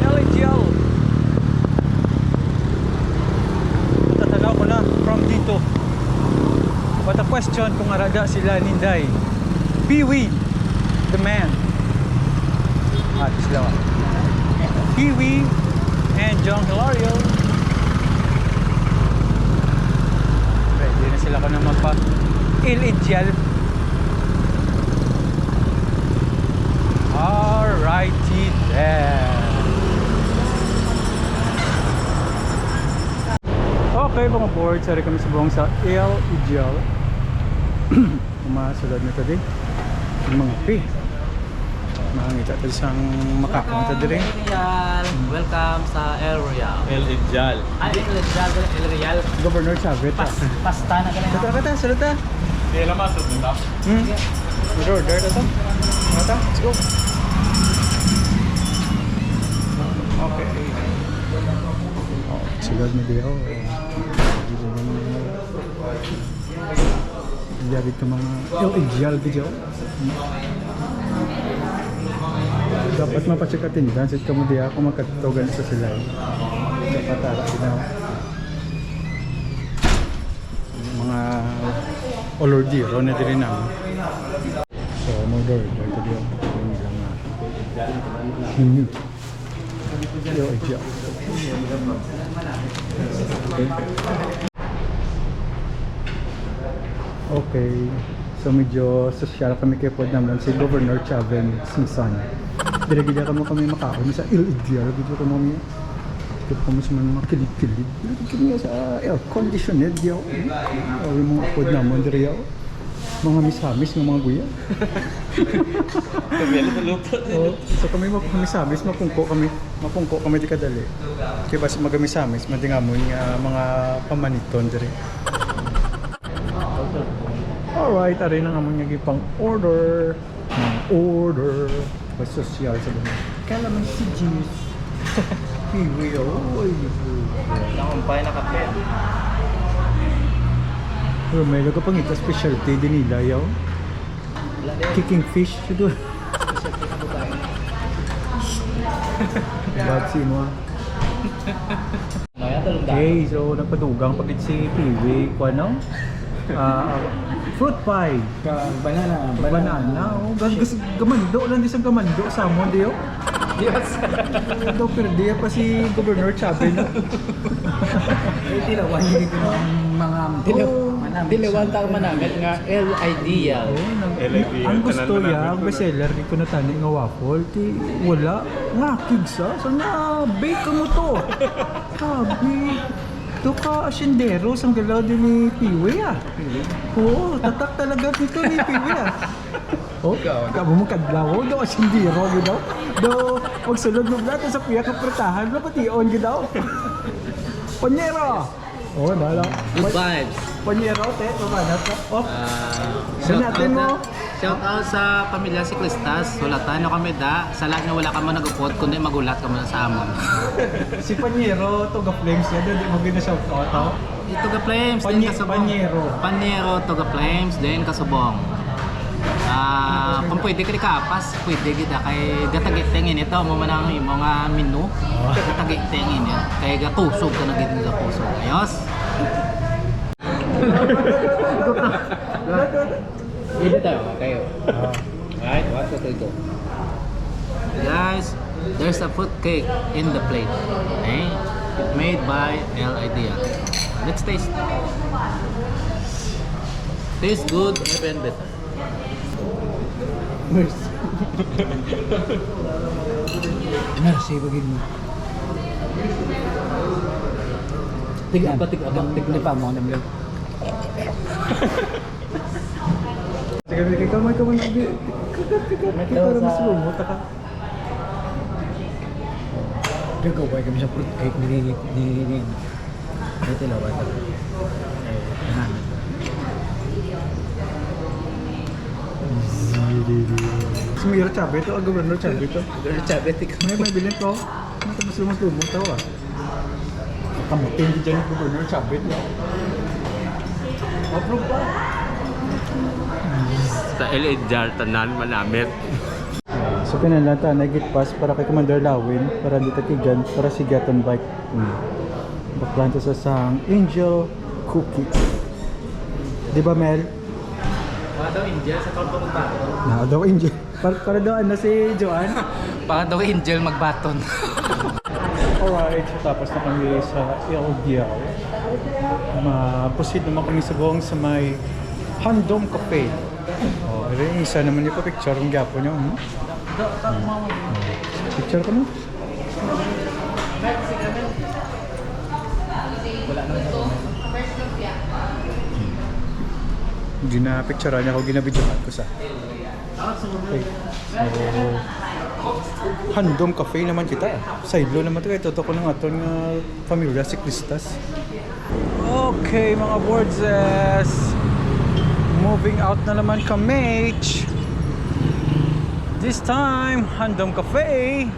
LAGL tatanaw ko na from dito but a question kung arada sila ninday Pee-wee the man sila Pee-wee and John Hilario ready na sila ko na magpa LAGL. Alrighty then. Okay mga board, sorry kami sa buong sa LAGL. Umasulad na today. Yung mga pi. Makangita tayo sang makakang ta dire. Welcome sa El Royale. El Ijal. El Royale. Governor Chavez. Pasta na ganun. Salud ta. Di naman sa punta. Order ta to. Mata, let's go. Okay. Sigad mo diyo. Jadi ke mga LAGL video. Dapat mapachekatin dan sit kamu dia ako makatugan sa sila. Dapat ara ginaw. Mga olordiro na diri namin. So order dito dia. Menu. LAGL. Okay. So medyo social kami kay pod naman si Governor Chavin Singson. Diragilya kami makaon sa LEDR. Dito kami sa mga kilid-kilid. Dito kami sa air conditioned. Diyaw. Yung mga apod naman diriyaw. Mga misamis ng mga guya. So kami mapamisamis, mapungko kami di kadali. Kaya basta magamisamis, madingamoy mga pamaniton diri. Alright, aray na naman yung pang order. Pas social sa mga. Kala man si Jeez. Piwi, oy. Nakumpay na kape. Pero may laga pang ito specialty din nila yaw. Kicking fish ito. Bad si mo. Okay, so nagpadugang pagit si Piwi ko ano? Fruit pie. Banana. Oh, gamando lang di sa gamando sa mo diyo. Yes. Daw perdi pa si Governor Chavez no. Tilawan yun ito ng mga Dilawan ta managat nga L-Ideal. Ang gusto ya, ang bestseller di ko na tani nga waffle, ti wala nga kigsa, so na bake mo to. Sabi, to ka asyendero sang galaw din ni Piwi ah. Oo, tatak talaga nito ni Piwi ah. Oh, kabo mo kadlaw daw asyendero daw. Do, magsulod mo lahat sa piya ka pretahan, napation daw. Panyero. Oh, dala. Good vibes. Panyero, te, pamanat ka. Oh, Shout natin mo. Shout out sa pamilya Ciclistas. Sulatan nyo kami da. Sa lahat na wala ka mo nag-upod, kundi magulat ka muna sa amon. Si Panyero, Toga Flames yan, di mo gina-shout out ako. Toga Flames, din Kasubong. Panyero, Toga Flames, din Kasubong. Kung pwede ka kapas, pwede kita kay gatagitengin ito mo man ang mga menu. Gatagitengin yan. Kay gakusog ka na gid sa kusog. Ayos. Dito tayo, kayo. Alright, what to go? Guys, there's a fruit cake in the plate. Okay? It's made by L-Ideal. Let's taste. Tastes good, even better. Merci, bagin mo. Tignan pa mo naman. Sige, kamay ka man. Kagat, para mas lumot ka. Gagawin kami sa fruit cake ni Tilawan. Si Mayor Chavez ito, Governor Chavez ito. May bilhin ko. Mas lumot ako ah. Kamutin di dyan yung Governor Chavez no? Approve pa. Sa LA Jar, tanan manamit. So pinalata, nagit pass para kay Commander Lawin, para dito kigan, para si Gaton Bike. Baklanta sa sang Angel Cookie. Di ba Mel? Para daw Angel sa kaunto magbaton. Na daw Angel. Para daw ano si Joanne? Para daw Angel magbaton. Alright, so tapos na kami sa LDL. Ma-proceed naman kami sa buong sa may Handom Cafe. Oh, isa naman yung picture ng gapo niyo. Picture ka mo? Gina-picture niya ako, ginabidyohan ko sa. Okay. So, Handom Cafe naman kita. Sidelo naman ito. Ito ko ng aton pamilya Ciclistas. Okay mga boardses. Moving out na naman kami. This time, Handom Cafe.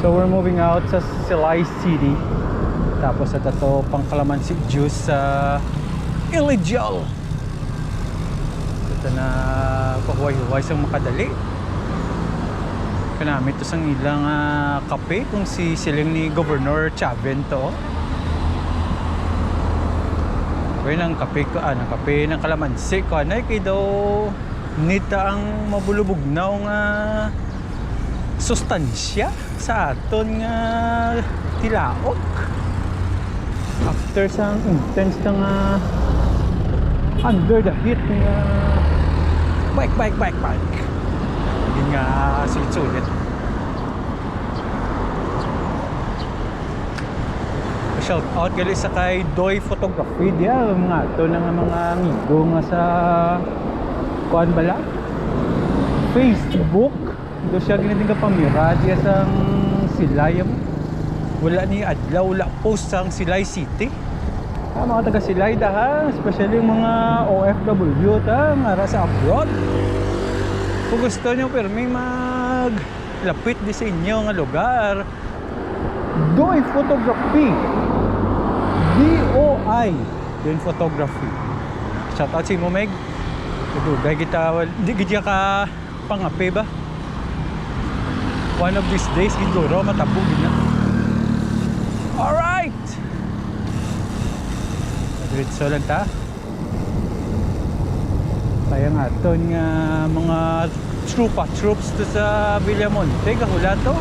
So we're moving out sa Silay City. Tapos at ito pang calamansi juice sa Illegal. Ito na pahuway-huway sa makadali. Kanamit ito sang ilang kape kung si siling ni Governor Chavez to. Kaya ng kape ko, kape ng kalamansi ko. Anay kay daw nita ang mabulubugnaw nga sustansya sa aton nga tilaok. After sang intense nga under the heat nga bike. Hindi nga sulit-sulit. shout out gali sa kay Doy Photography dia mga to nga mga amigo nga sa kuan bala Facebook do siya giniting ka pamira diya sang Silay mo. Wala ni adlaw wala post sang Silay City. Mga taga Silay daha, especially mga OFW ta nga sa abroad. Kung gusto nyo pero may maglapit di sa inyo nga lugar, Doy Photography, DOI Doy Photography. Shout out si mo Meg. Dugay kita di gidya ka pangape ba? One of these days siguro matapog na. Alright. Diretso lang ta. Kaya nga ito nga mga troops to sa Villamonte kahula to.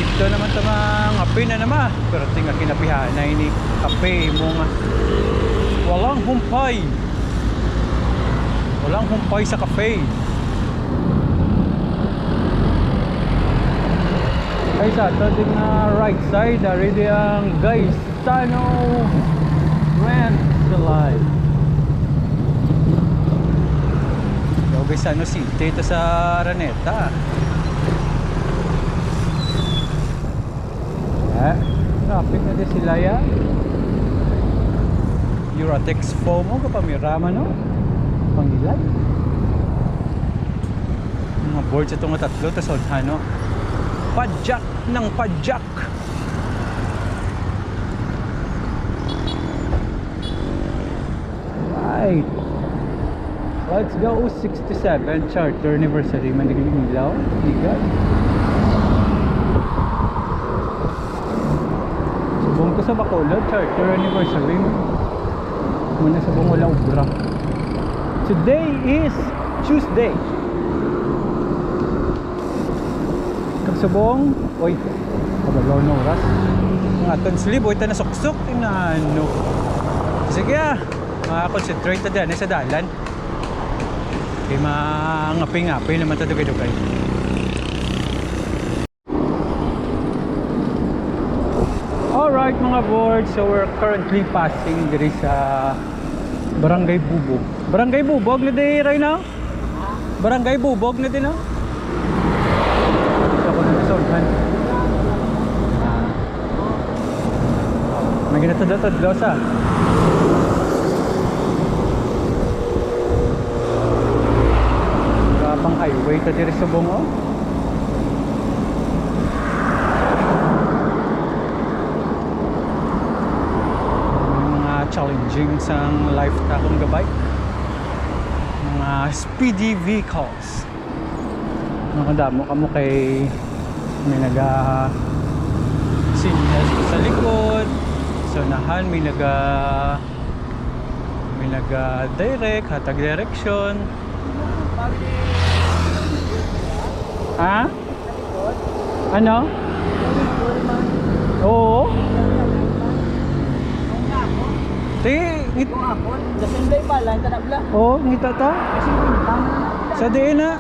Ito naman ito mga kape na naman. Pero tingnan kinapihan na ini kape mo nga walang humpay sa kape. Ay sa ito din na right side already ang Gaisano Grand Silay. Gaisano City ito sa Araneta. Traffic na din sila ya. Euratex FOMO kapamirama no? Pangilan. Mga boards ito nga tatlo tas ano. Padjak ng padjak. Right. Let's go 67 Charter Anniversary Manila. Ligat. Subong ko sa Bacolod Charter Anniversary. Muna subong wala ubra. Today is Tuesday. Kagsubong, oy, pagalaw na oras. Ang aton slip, oy, na suksok, ano. Sige concentrate na dyan sa dalan. Okay, ngapi-ngapi naman ito dugay-dugay. Alright mga board, so we're currently passing diri sa Barangay Bubog. Barangay Bubog na di right now? Barangay Bubog na di no? May ginatadotadlo sa kapang highway ta diri sa Bongo. Mga challenging sang life ta kung gabay. Mga speedy vehicles. Nakadamo ka mo kay may sinyas sa likod, sa unahan may direct, hatag direction. Ha? Ano? Oo. Ngit Ako, dasunday pa lang tanabla. oh, ngita ta. Sa diin na.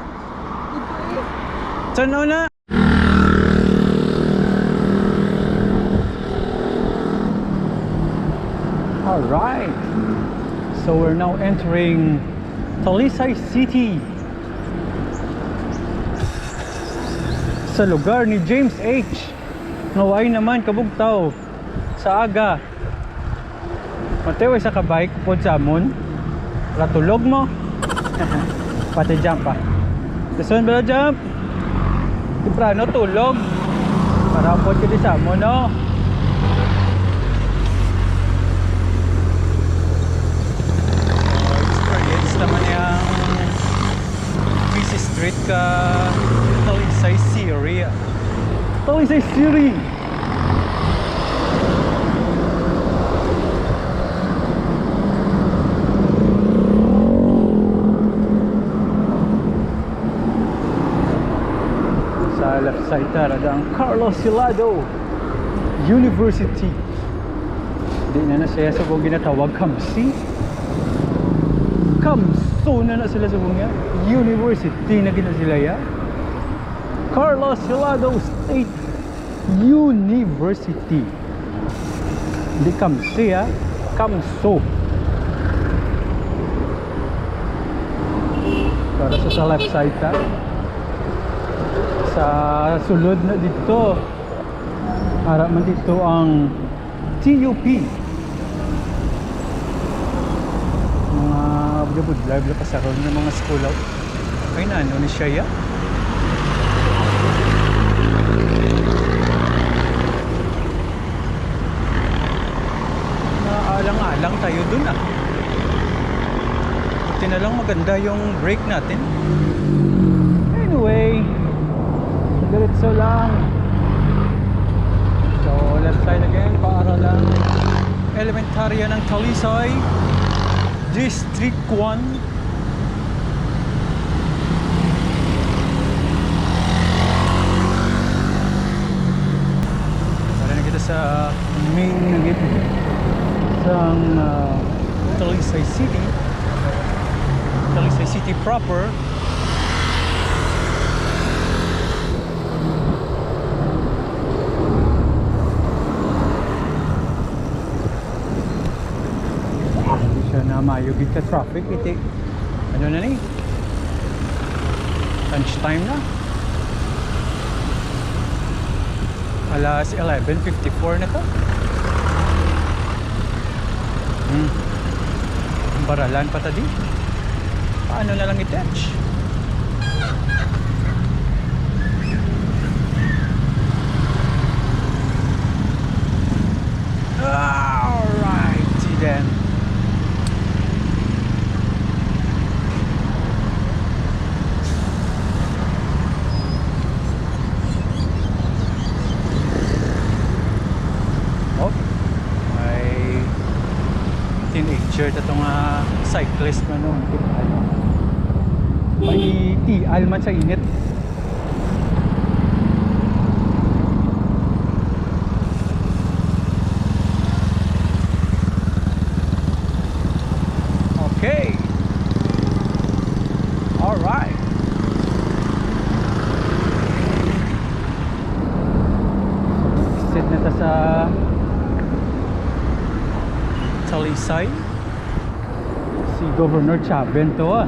Sa na. Alright, so we're now entering Talisay City sa lugar ni James H. Naway naman kabugtaw sa aga. Mateway sa kabike po sa amon. Ratulog mo. Pati jump pa. Dason ba jump? Temprano tulog. Para po ka di sa amon no. Naman yung busy street ka Talisay City. Talisay City. Sa left side tara ang Carlos Silado University. Di na siya sa kung ginatawag Kamsi. Kamso na sila sa buong University na gina sila ya. Carlos Silado State University. Hindi Kamsi ha. Kamso. Para sa left side ta. Sa sulod na dito. Harap man dito ang TUP. Mga budlay bla pasaron ng mga school out. Ay na ano ni siya ya. Naalang-alang tayo dun ah. Buti na lang maganda yung break natin. Anyway, diretso lang. So left side again para lang elementarya ng Talisay District 1. Sa main nagit sa Talisay City, Talisay City proper. Hindi siya na mayugid ka traffic. Iti ano na ni lunch time na. Alas 11:54 na to. Baralan pa tadi. Paano na lang i-touch? Alright, then. Teenager na itong cyclist na nung may tial man sa init. Okay, alright. Sit na ta sa Talisay. Si Governor Chaben to ah.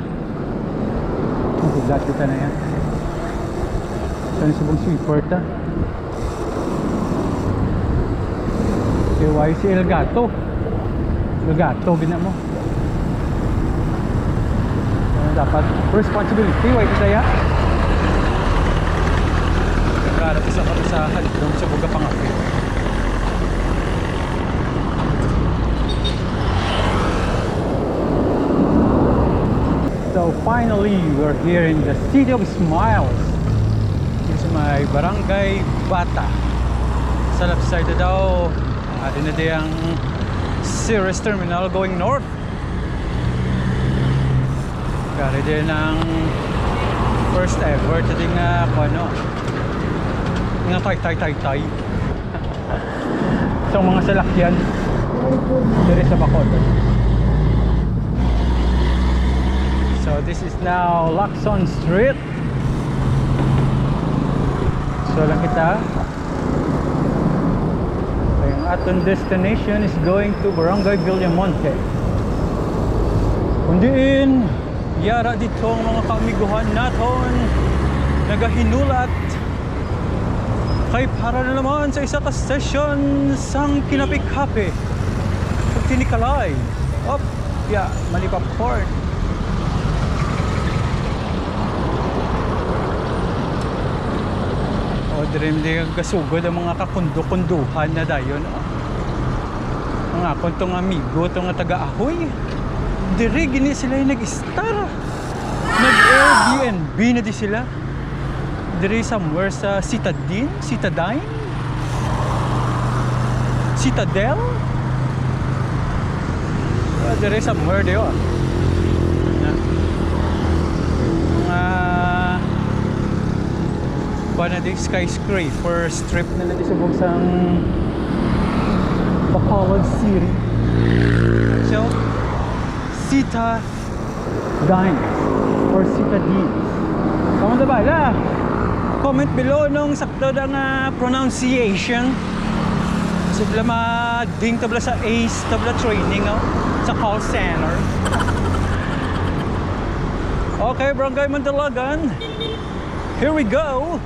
Magulat kita na yan. Saan subong sweeper ta? Si Elgato. Elgato gina mo. Dapat responsibility why kita ya. Nagkarat isa ka sa halidong sa buga pangapit. So finally, we're here in the City of Smiles. This is my Barangay Bata. Sa left side na daw, atin na di ang Ceres Terminal going north. Gari din ang first ever tadi nga ano, nga tay. So mga salakyan diri sa Bacolod. So this is now Lacson Street. So lang kita. Ang aton destination is going to Barangay Villamonte. Kundiin, yara dito ang mga kaamiguhan naton nagahinulat kay para na naman sa isa ka session sang kinapikape ug tinikalay. Op, ya, Manipap Port. Dream di gasugod ang mga kakundo-kunduhan na dayon. Mga kontong amigo tong taga-ahoy. Dire gini sila yung nag-star. Nag-Airbnb na di sila. Dire somewhere sa Citadine, Citadel. Dire somewhere diyo. Mga di skyscraper strip na natisubog sa Bacolod City. So, Citadines or Citadines. Kamu na ba? Comment below nung sakto na nga pronunciation. Subla welding, tabla sa ACE, tabla training sa call center. Okay, Barangay Mandalagan. Here we go.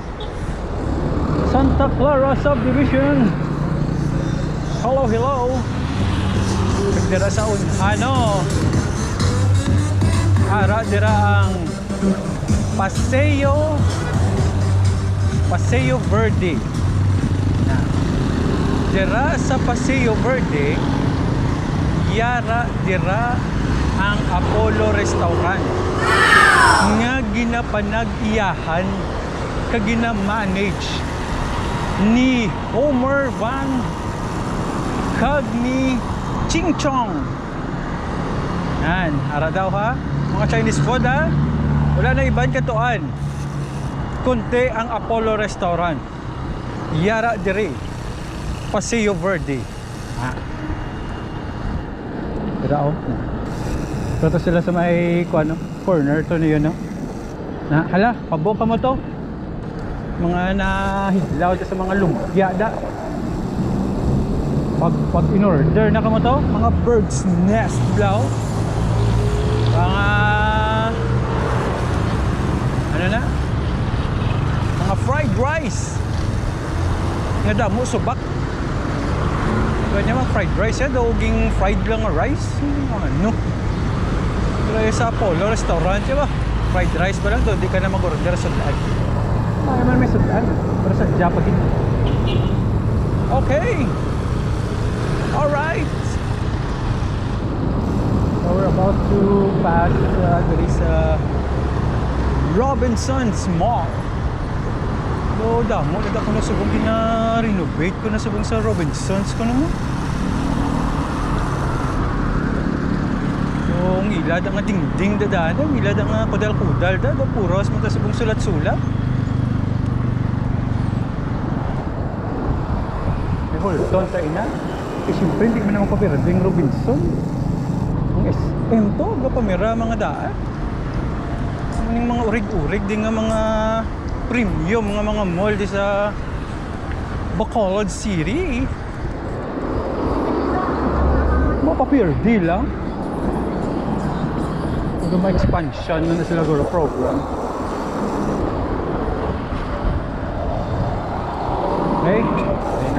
Santa Clara Subdivision. Hello, hello. Dira sa ara dira ang Paseo Verde. Dira sa Paseo Verde, yara dira ang Apollo Restaurant. Nga ginapanag-iyahan kag gina-manage ni Homer Van kag ni Ching Chong. Yan, ara daw ha. Mga Chinese food ha. Wala na ibang katuan. Kunti ang Apollo Restaurant. Yara dire. Paseo Verde. Ha. Dira Toto sila sa may corner to niyo no. Na hala, paboka mo to. Mga nahidlaw sa mga lumpia da. Pag in order na kamo to, mga bird's nest blaw. Mga mga fried rice. Nga damo subak. Kanya mga fried rice ya, doging fried lang nga rice. Ano? Pero sa Apollo Restaurant, diba? Fried rice ba lang to? Di ka na mag-order sa daan. Ay man may sudaan. Pero sa Japan. Okay. Alright. So we're about to pass there is Robinson's Mall. So damo na ko na subong gina-renovate ko na subong sa Robinson's ko naman. Yung ilad ang dingding dadaan, yung ilad ang kudal-kudal da, puros mo ta subong sulat-sulat. Holton sa ina. Eh siyempre hindi mo naman papirading Robinson. Ang SM to, gapamira mga daan. Ang mga urig-urig din nga mga premium nga mga mall di sa Bacolod City. Mapapirdi lang. Kung may expansion na sila guro program. Okay.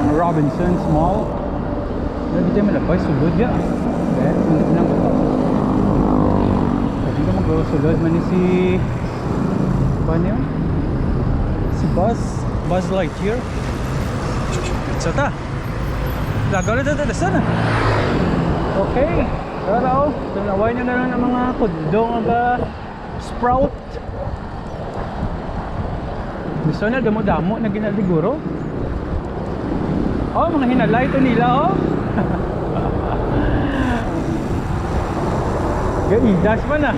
Ang Robinson's Mall. Hindi tayo malapay, sulod ya. Okay, hindi ko nang ito. Hindi ko mag-sulod man ni si paano yun? Si Buzz Lightyear. So ta. Lagaw na dito sana. Okay. Pero tunaway nyo na lang ng mga kudong sprout. Gusto na damo-damo na ginaliguro. Oh, mga hinalay ito nila, oh. Gaidas pa na.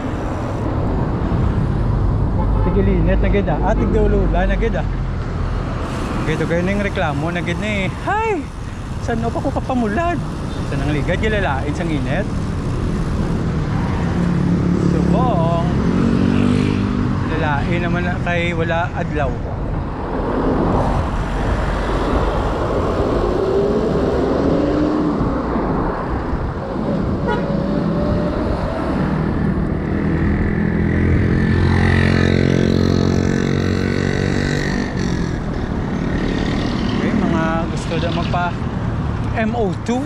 Tigilinet na gida. Tigdulula na gida. Gito kayo na yung reklamo na gida eh. Hay! Saan pa ko kapamulad? Saan ang ligad gilalain sa init? Subong. Lalain naman na kay wala adlaw. So da magpa MO2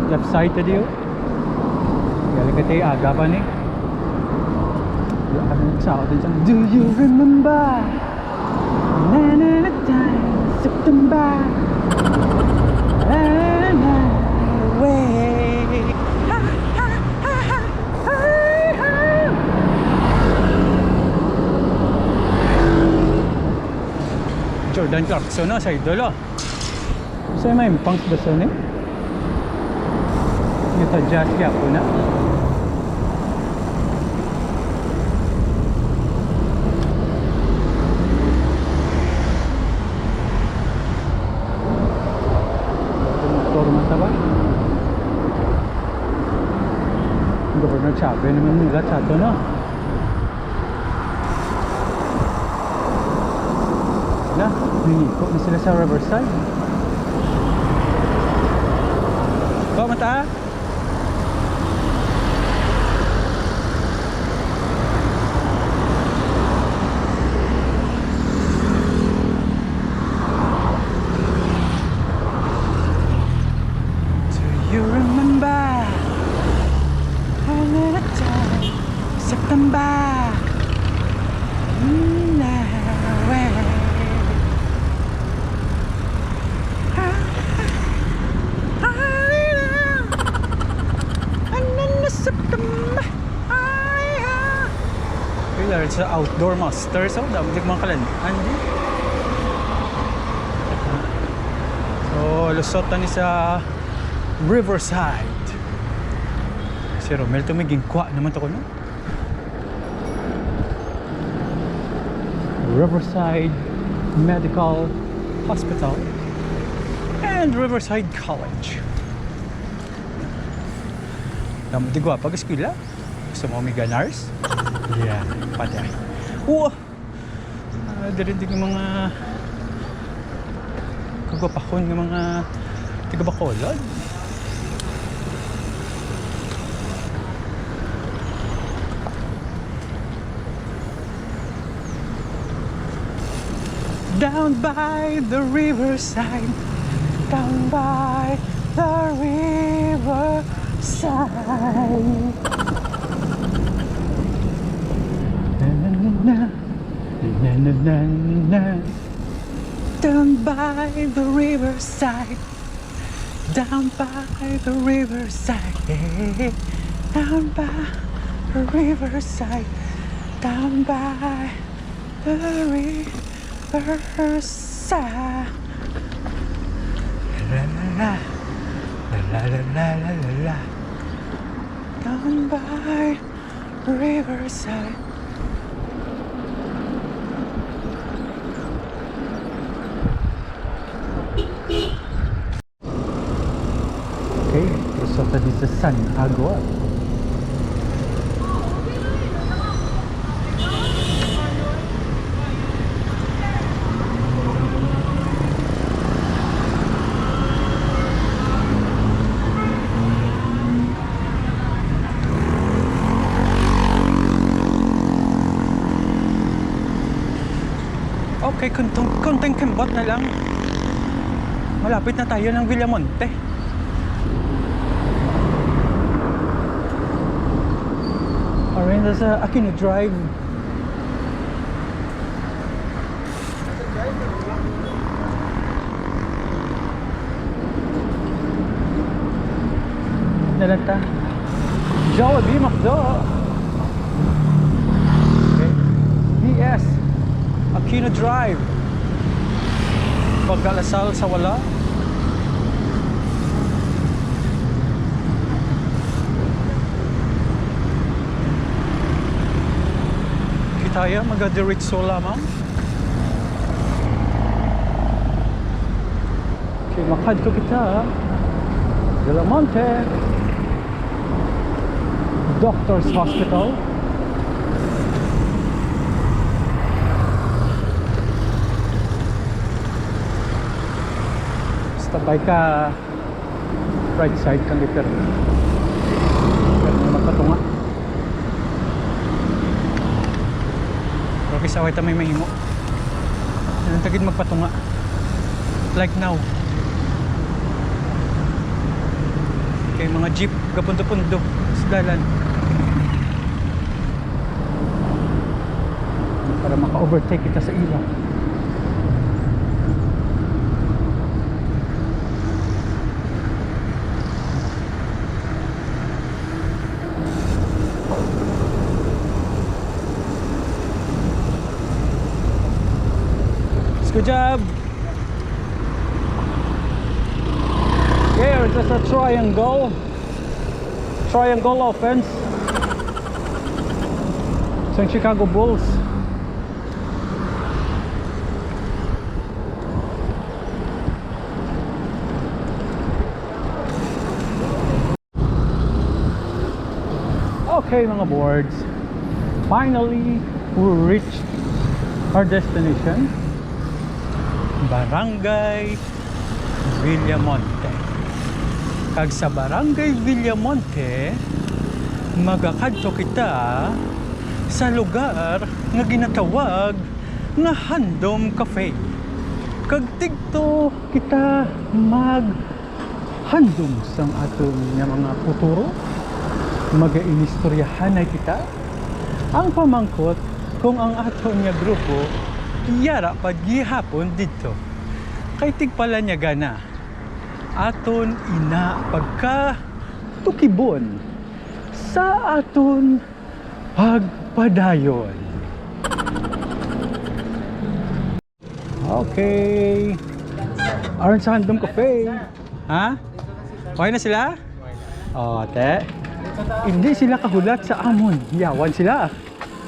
left side to diyo. Kaya katay aga pa ni. Ano sa atin sa do you remember? Na na na time September. And away. Ha ha ha ha. Jordan Clarkson na sa idolo. Saya main punk besar ni. Kita jazz kaya po na. Motor mata ba? Governor Chavez naman nila chato na. Na, hiniko na sila sa Riverside. Bawa mata. Do you remember how little time September? It's the outdoor master, so dami mga kalanaan din. So lusotan ni sa Riverside. Si Romel tumiging kwa naman to ko no. Riverside Medical Hospital and Riverside College. Dami di gwa pag eskwela. Gusto mo may ganars? Yeah, pada. Wow! Dirin din yung mga kagwapahon ng mga taga-Bacolod. Down by the riverside, down by the riverside. Na, na, na, na, na. Down by the riverside, down by the riverside, hey, down by the riverside, down by the riverside. La la la la la la la la la. Down by the riverside. Okay, so tadi sa San Agua. Okay, konting kembot na lang. Malapit na tayo ng Villamonte. Alright, nasa Aquino Drive. Nalata Jollibee McDo. Okay. BS Aquino Drive. Pagkalasal sa wala. Tayo magadiritso lamang. Okay, makadto kita Villamonte Doctors Hospital. Stabay ka right side kang ipir. Pero magpatunga. Okay, saway tamay mahimo. Anong tagid magpatunga? Like now. Okay, mga jeep gapundo-pundo sa dalan. Para maka-overtake kita sa ila. Good job. Here is a triangle offense. Sa Chicago Bulls. Okay mga boards, finally we reached our destination, Barangay Villamonte. Kag sa Barangay Villamonte, magakadto kita sa lugar nga ginatawag nga Handom Cafe. Kag tigto kita handom sang aton nga mga futuro. Mag-inistoryahan na kita ang pamangkot kung ang aton nga grupo yara pag gihapon dito. Kay tigpala niya gana aton ina pagka tukibon sa aton pagpadayon. Okay. Aron sa Handom Cafe. Ha? Okay na sila? O, te. Hindi sila kahulat sa amon. Yawan sila.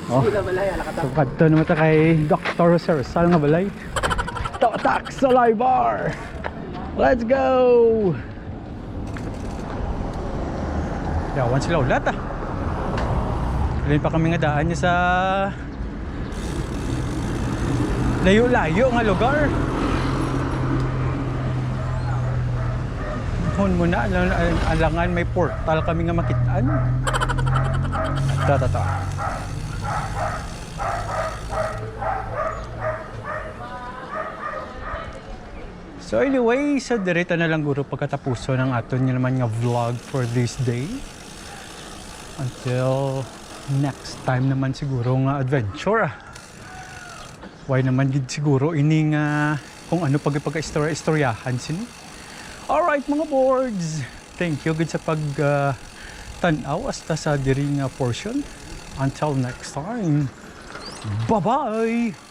Oh. So, kadto naman ta kay Dr. Rizal nga balay. Tatak sa live bar. Let's go! Yawan sila ulat ah. Alin pa kami nga daan niya sa layo-layo nga lugar. Hon mo na, alangan may portal kami nga makitaan. Tata. So anyway, sa direta na lang guro pagkatapuso ng aton nyo naman nga vlog for this day. Until next time naman siguro nga adventure. Why naman gid siguro ini nga kung ano pagka-istoryahan sini. Alright mga boards, thank you good sa pag tanaw hasta sa diri nga portion. Until next time, bye-bye!